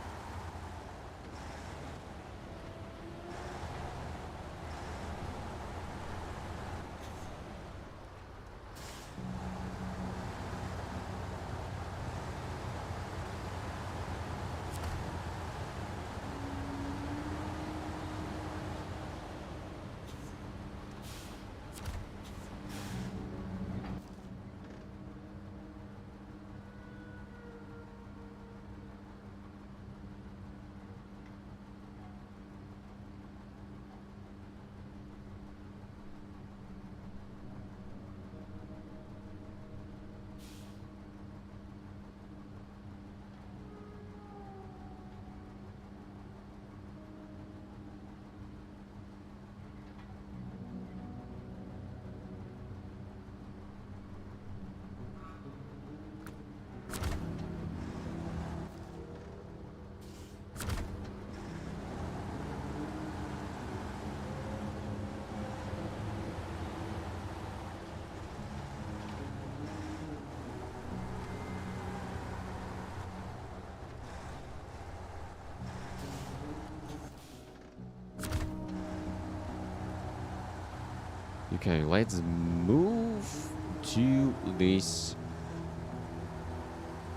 Okay, let's move to this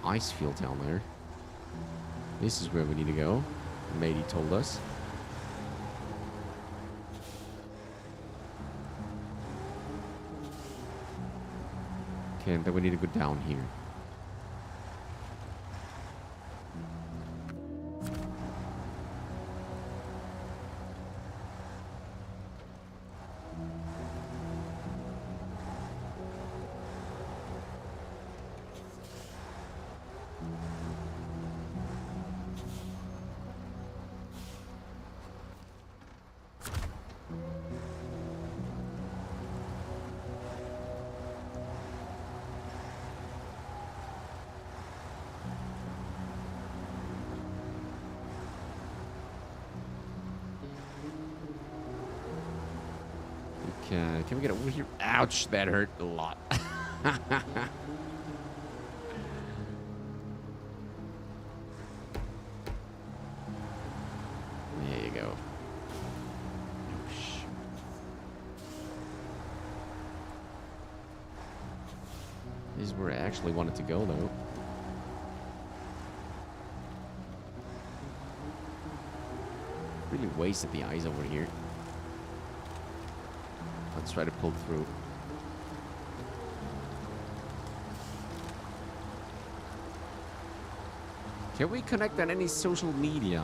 ice field down there. This is where we need to go. Matey told us. Okay, and then we need to go down here. Can we get over here? Ouch, that hurt a lot. There you go. This is where I actually wanted to go, though. Really wasted the ice over here. Let's try to pull through. Can we connect on any social media?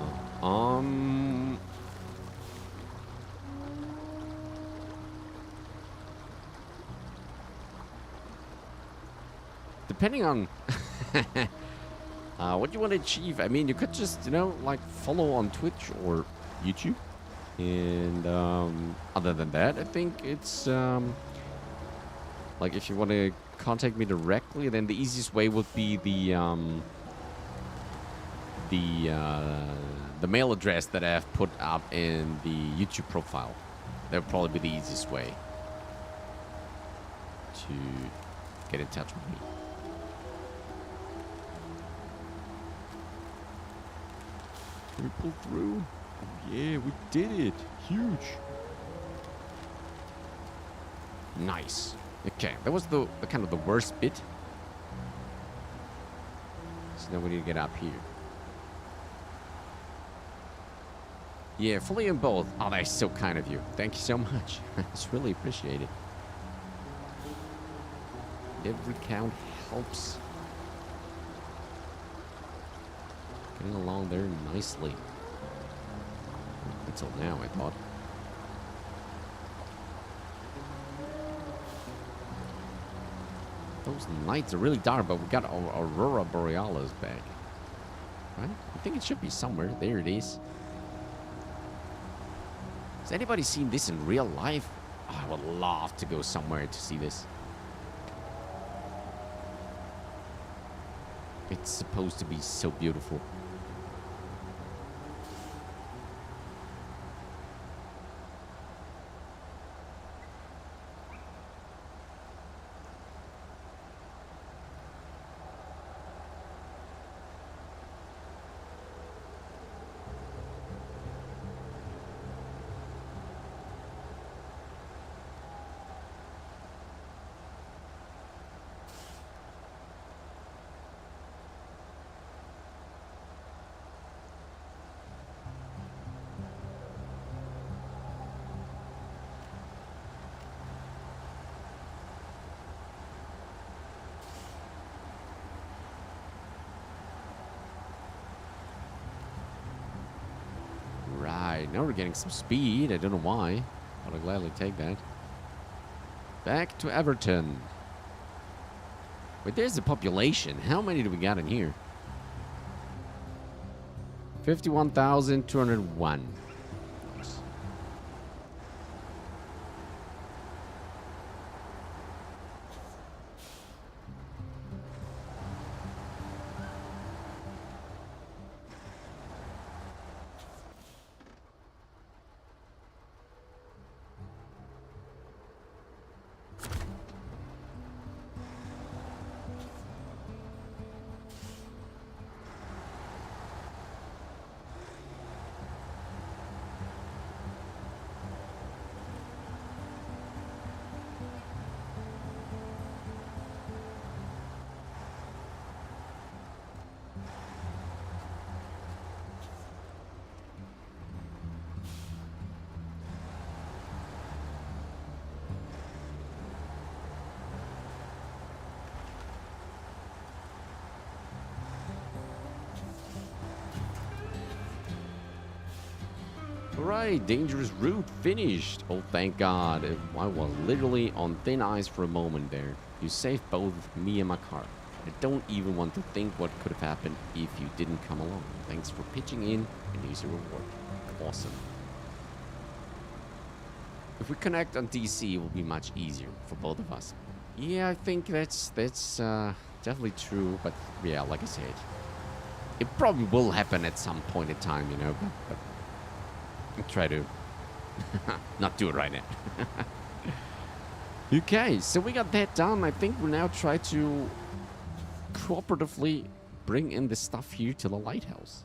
depending on what you want to achieve. I mean, you could just, you know, like follow on Twitch or YouTube. And other than that, I think it's like if you want to contact me directly, then the easiest way would be the mail address that I have put up in the YouTube profile. That would probably be the easiest way to get in touch with me. Can we pull through? Yeah, we did it. Huge. Nice. Okay, that was the kind of the worst bit. So now we need to get up here. Yeah, fully in both. Oh, that's so kind of you. Thank you so much. It's really appreciated. Every count helps. Getting along there nicely. Until now, I thought. Those nights are really dark, but we got our Aurora Borealis back. Right? I think it should be somewhere. There it is. Has anybody seen this in real life? Oh, I would love to go somewhere to see this. It's supposed to be so beautiful. Now we're getting some speed. I don't know why, but I'll gladly take that. Back to Everton. Wait, there's the population. How many do we got in here? 51,201. Nice. Alright, dangerous route finished. Oh, thank God. I was literally on thin ice for a moment there. You saved both me and my car. I don't even want to think what could have happened if you didn't come along. Thanks for pitching in, and here's your reward. Awesome. If we connect on DC, it will be much easier for both of us. Yeah, I think that's definitely true, but yeah, like I said, it probably will happen at some point in time, you know, but try to not do it right now. Okay, so we got that done. I think we'll now try to cooperatively bring in the stuff here to the lighthouse.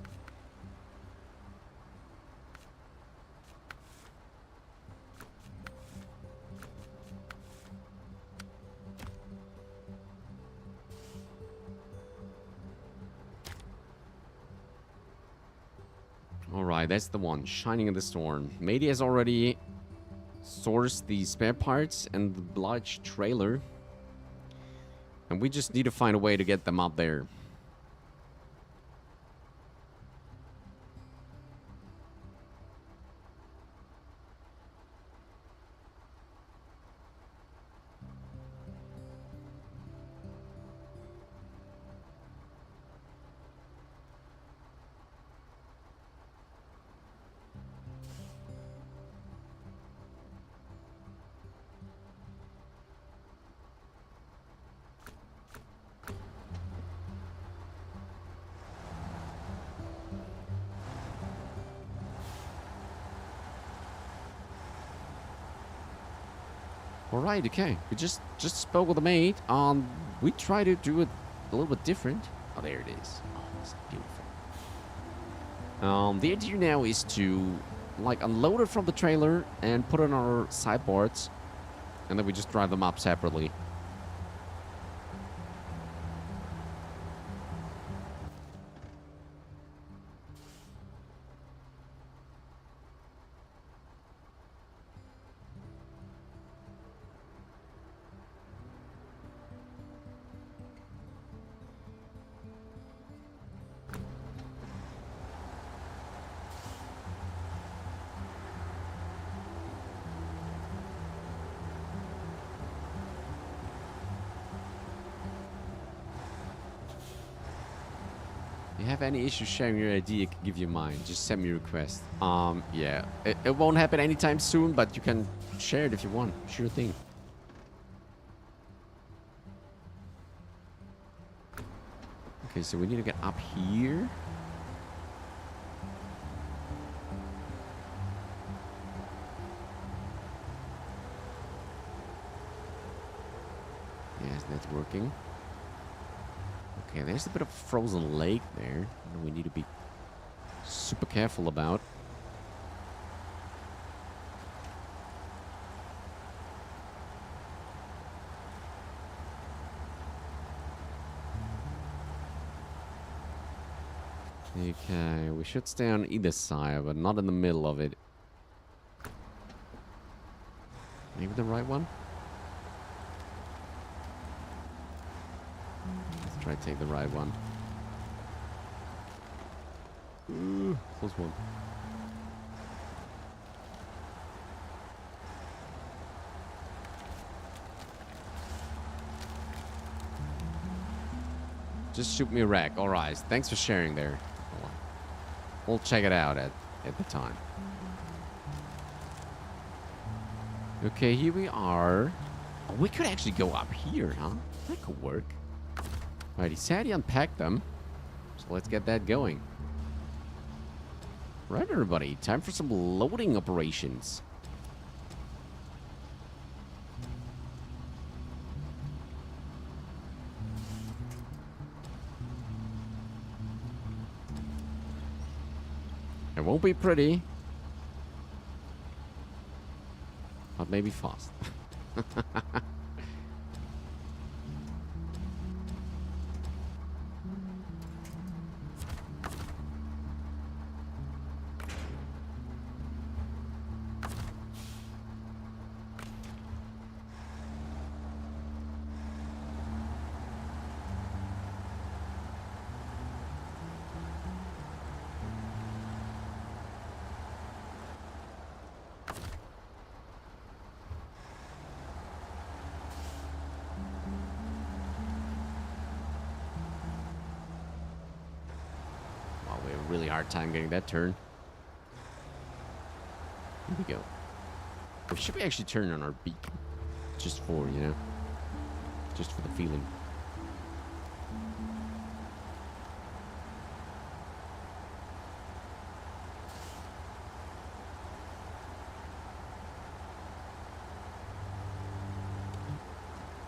Alright, that's the one. Shining in the Storm. Mady has already sourced the spare parts and the large trailer. And we just need to find a way to get them up there. Alright, okay. We just spoke with the mate. We try to do it a little bit different. Oh, there it is. Oh, it's beautiful. The idea now is to, like, unload it from the trailer and put it on our sideboards. And then we just drive them up separately. If you have any issues sharing your ID, I can give you mine. Just send me a request. Yeah. It won't happen anytime soon, but you can share it if you want. Sure thing. Okay, so we need to get up here. Yes, that's working. Okay, there's a bit of frozen lake there that we need to be super careful about. Okay, we should stay on either side, but not in the middle of it. Maybe the right one? Let's try to take the right one. Ooh, close one. Just shoot me a wreck. Alright, thanks for sharing there. We'll check it out at the time. Okay, here we are. Oh, we could actually go up here, huh? That could work. Alright, he said he unpacked them. So let's get that going. Right, everybody. Time for some loading operations. It won't be pretty. But maybe fast. Really hard time getting that turn. Here we go. Or should we actually turn on our beak? Just for, you know? Just for the feeling.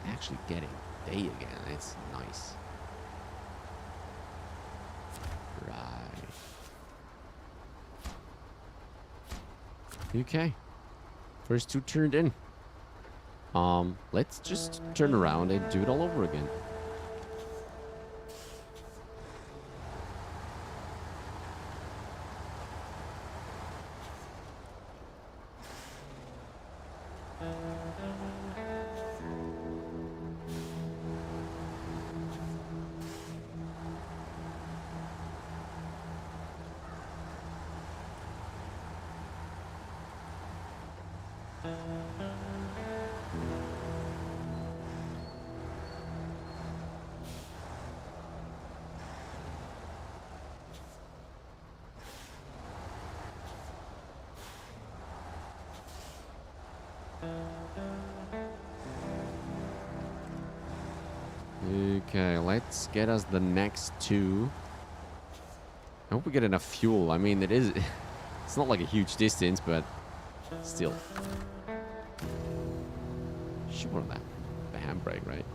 Actually getting day again. It's nice. Okay. First two turned in. Let's just turn around and do it all over again. Okay, let's get us the next two. I hope we get enough fuel. I mean, it's not like a huge distance, but still. should put on that the handbrake, right?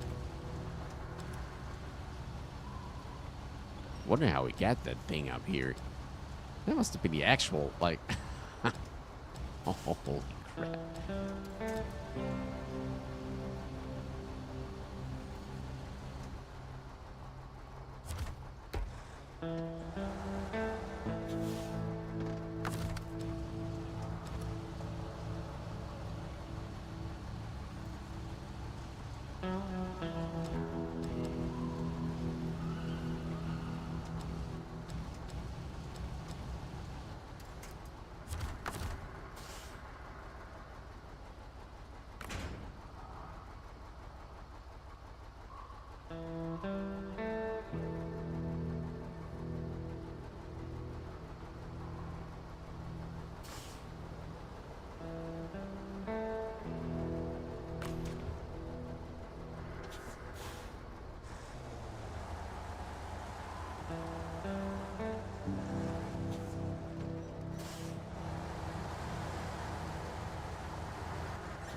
Wonder how we got that thing up here. That must have been the actual, like... oh, holy crap.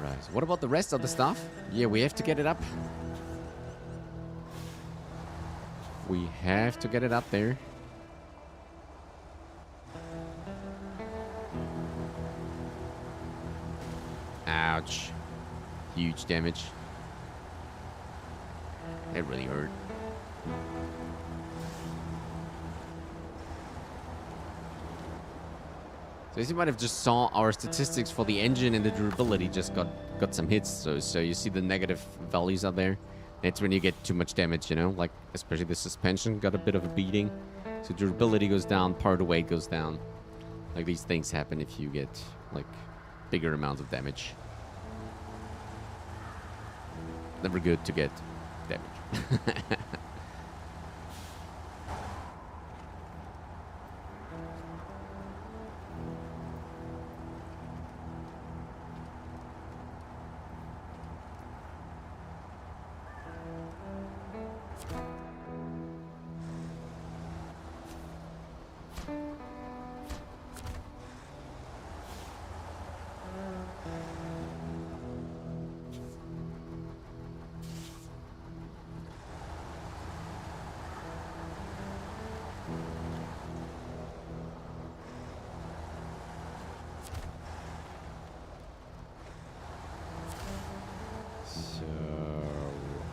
Right. What about the rest of the stuff? Yeah, we have to get it up. We have to get it up there. Ouch. Huge damage. It really hurt. So as you might have just saw, our statistics for the engine and the durability just got some hits. So you see the negative values out there. That's when you get too much damage, you know? Like, especially the suspension got a bit of a beating. So durability goes down, part of the weight goes down. Like, these things happen if you get, like, bigger amounts of damage. Never good to get damage.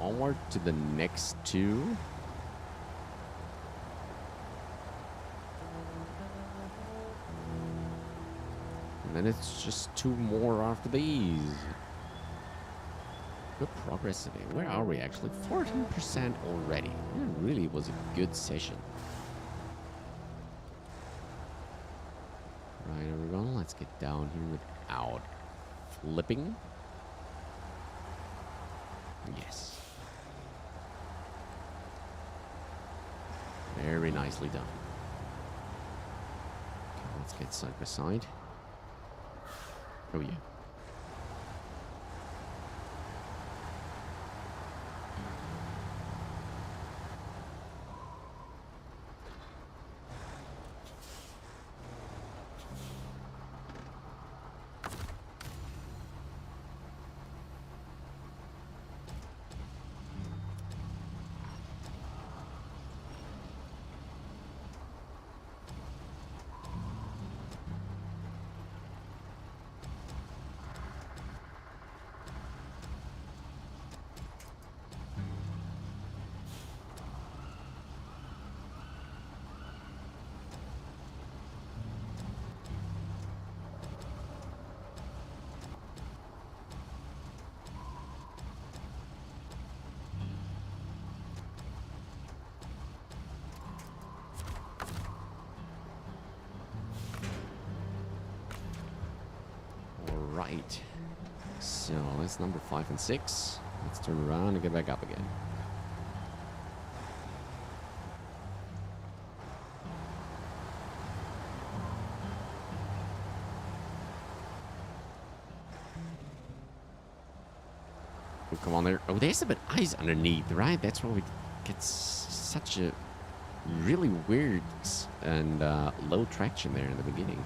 Onward to the next two. And then it's just two more after these. Good progress today. Where are we actually? 14% already. It really was a good session. Right, everyone, let's get down here without flipping. Yes. Very nicely done. Okay, let's get side by side. Oh yeah. Right. So that's number 5 and 6. Let's turn around and get back up again. Oh, come on there. Oh, there's a bit of ice underneath, right? That's where we get such a really weird and low traction there in the beginning.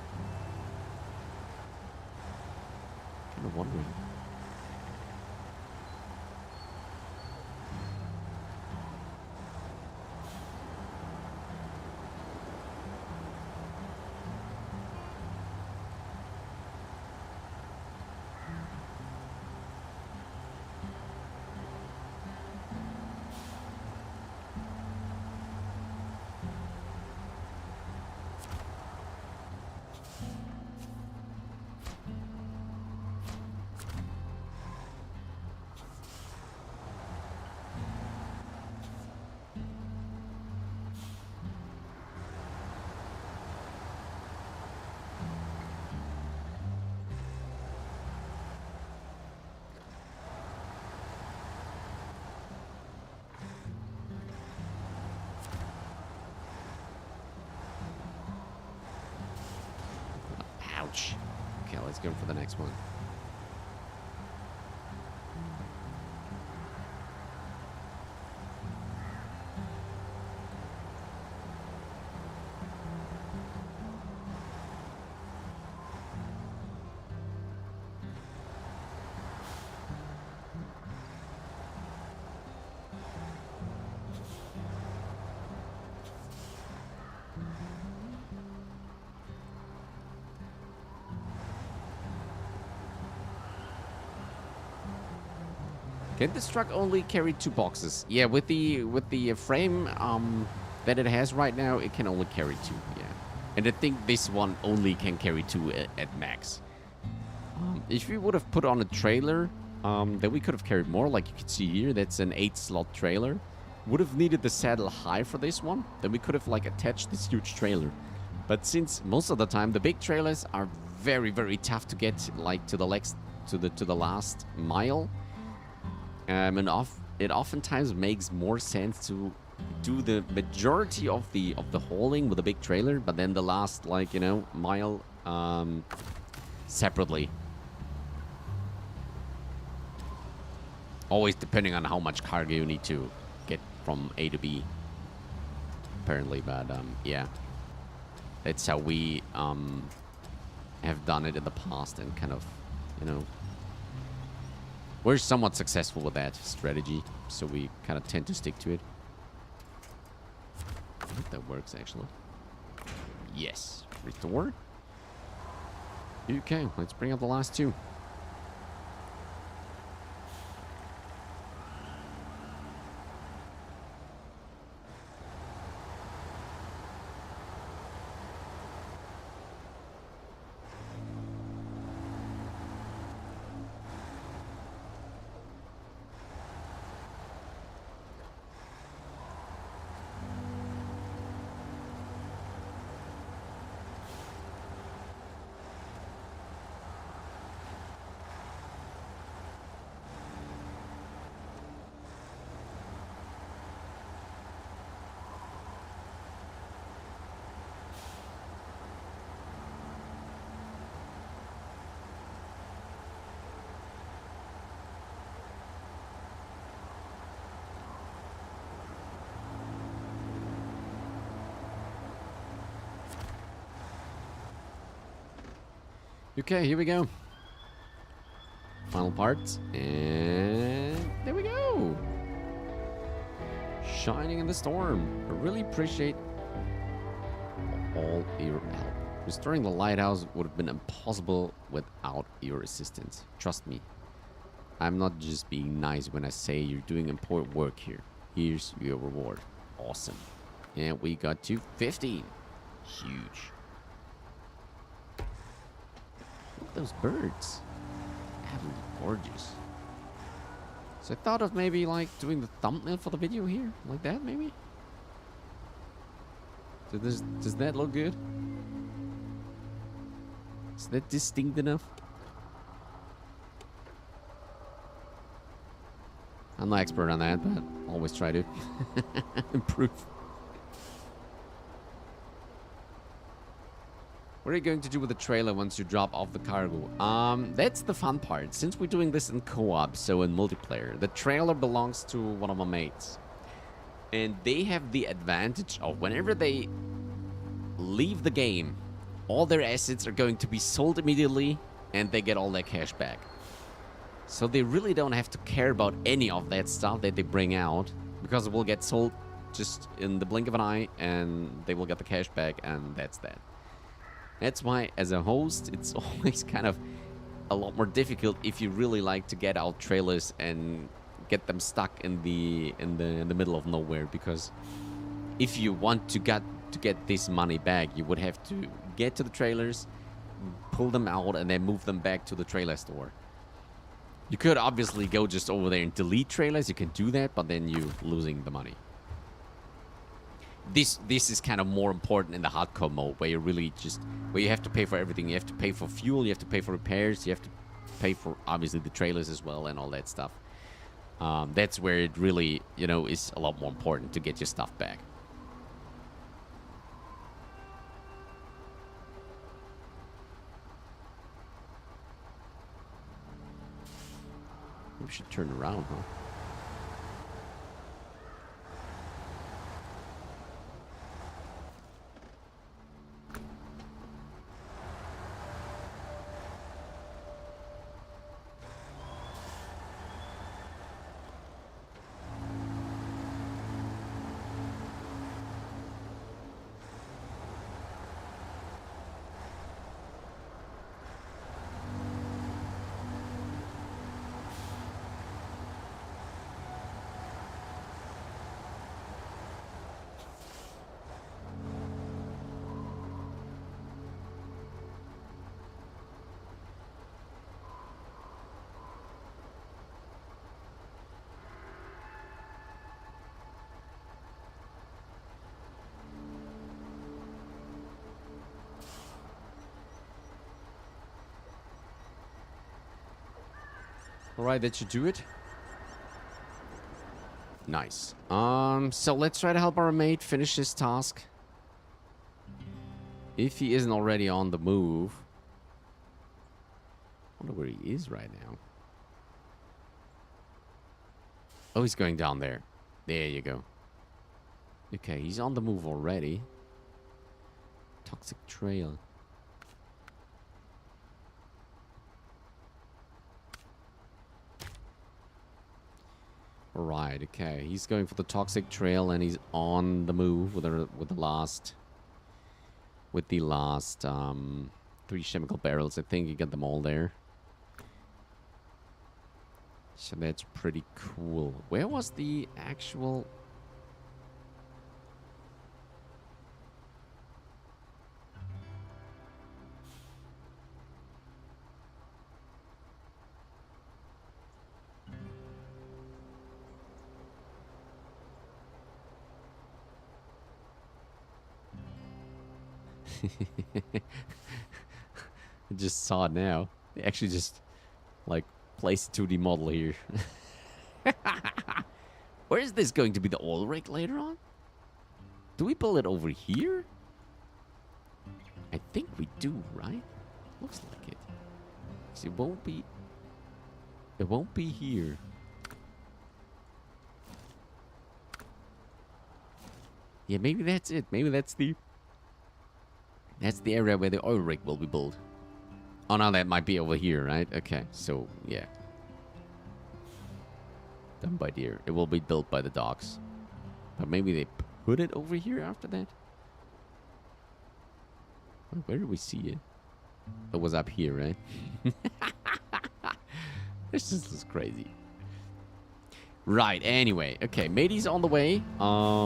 Kind of wondering. Ouch. Okay, let's go for the next one. Can this truck only carry 2 boxes? Yeah, with the frame that it has right now, it can only carry 2. Yeah, and I think this one only can carry 2 at max. If we would have put on a trailer, then we could have carried more. Like you can see here, that's an 8-slot trailer. Would have needed the saddle high for this one. Then we could have like attached this huge trailer. But since most of the time the big trailers are very, very tough to get like to the last mile. And it oftentimes makes more sense to do the majority of the hauling with a big trailer, but then the last, like, you know, mile separately. Always depending on how much cargo you need to get from A to B, apparently. But yeah, that's how we have done it in the past, and kind of, you know, we're somewhat successful with that strategy, so we kind of tend to stick to it. I hope that works, actually. Yes. Restore. Okay, let's bring up the last 2. Okay, here we go. Final parts, and there we go. Shining in the storm. I really appreciate all your help. Restoring the lighthouse would have been impossible without your assistance. Trust me. I'm not just being nice when I say you're doing important work here. Here's your reward. Awesome. And we got to 15. Huge. Look at those birds. Absolutely gorgeous. So I thought of maybe like doing the thumbnail for the video here. Like that, maybe? So does that look good? Is that distinct enough? I'm not expert on that, but always try to improve. What are you going to do with the trailer once you drop off the cargo? That's the fun part. Since we're doing this in co-op, so in multiplayer, the trailer belongs to one of my mates. And they have the advantage of whenever they leave the game, all their assets are going to be sold immediately and they get all their cash back. So they really don't have to care about any of that stuff that they bring out, because it will get sold just in the blink of an eye and they will get the cash back, and that's that. That's why, as a host, it's always kind of a lot more difficult if you really like to get out trailers and get them stuck in the middle of nowhere. Because if you want to get this money back, you would have to get to the trailers, pull them out, and then move them back to the trailer store. You could obviously go just over there and delete trailers. You can do that, but then you're losing the money. This is kind of more important in the hardcore mode, where you really just, where you have to pay for everything. You have to pay for fuel, you have to pay for repairs, you have to pay for obviously the trailers as well and all that stuff. That's where it really, you know, is a lot more important to get your stuff back. We should turn around, huh? Alright, that should do it. Nice. So let's try to help our mate finish his task. If he isn't already on the move. I wonder where he is right now. Oh, he's going down there. There you go. Okay, he's on the move already. Toxic trail. Right, okay. He's going for the toxic trail and he's on the move with the last 3 chemical barrels. I think you got them all there. So that's pretty cool. Where was the actual... I just saw it now. They actually just, like, placed a 2D model here. Where is this going to be the oil rig later on? Do we build it over here? I think we do, right? Looks like it. So it won't be... It won't be here. Yeah, maybe that's it. Maybe that's the... That's the area where the oil rig will be built. Oh, no, that might be over here, right? Okay, so, yeah. Done by deer. It will be built by the docks. But maybe they put it over here after that? Where did we see it? It was up here, right? This just looks crazy. Right, anyway. Okay, matey's on the way.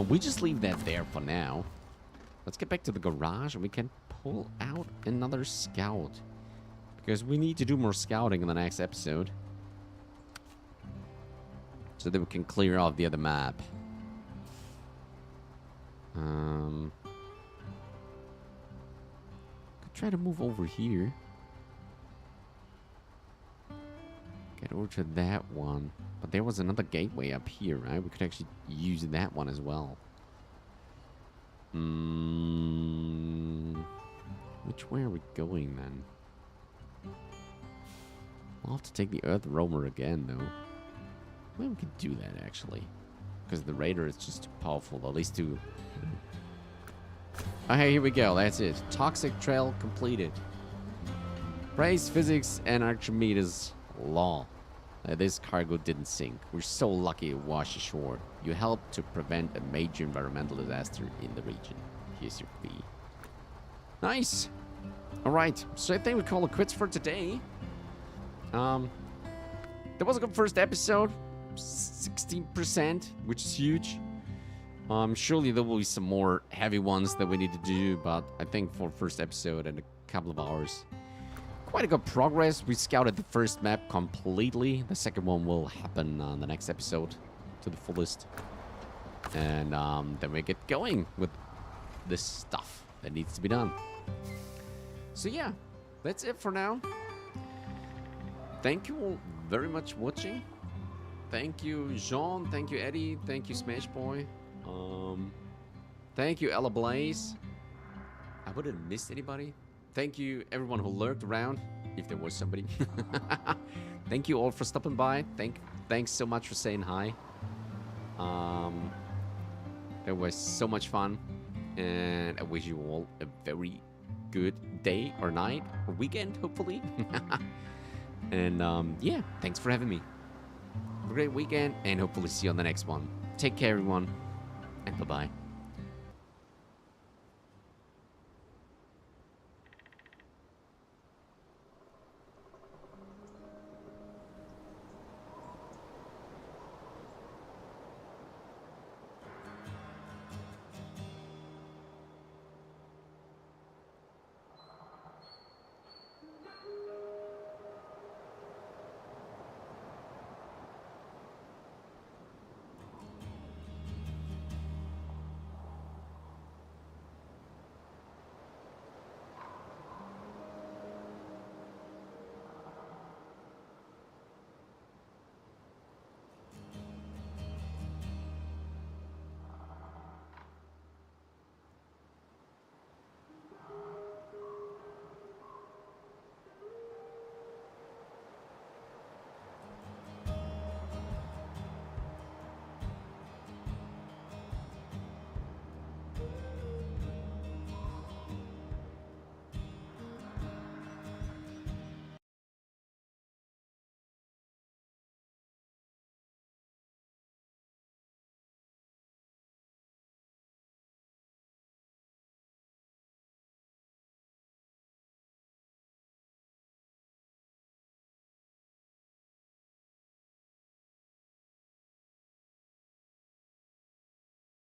We just leave that there for now. Let's get back to the garage and we can pull out another scout. Because we need to do more scouting in the next episode. So that we can clear off the other map. Could try to move over here. Get over to that one. But there was another gateway up here, right? We could actually use that one as well. Which way are we going then? I'll have to take the Earth Roamer again, though. Well, we can do that, actually. Because the Raider is just too powerful. At least to... Oh, hey, here we go. That's it. Toxic Trail completed. Praise physics and Archimedes' law. This cargo didn't sink. We're so lucky it washed ashore. You helped to prevent a major environmental disaster in the region. Here's your fee. Nice. Alright, so I think we call it quits for today. That was a good first episode. 16%, which is huge. Surely there will be some more heavy ones that we need to do, but I think for first episode and a couple of hours, quite a good progress. We scouted the first map completely. The second one will happen on the next episode to the fullest. And then we get going with this stuff that needs to be done. So yeah, that's it for now. Thank you all very much for watching. Thank you, Jean. Thank you, Eddie. Thank you, Smash Boy. Thank you, Ella Blaze. I wouldn't have missed anybody. Thank you, everyone who lurked around, if there was somebody. thank you all for stopping by. Thanks so much for saying hi. It was so much fun, and I wish you all a very good day or night or weekend, hopefully. And yeah, thanks for having me. Have a great weekend, and hopefully see you on the next one. Take care, everyone, and bye-bye.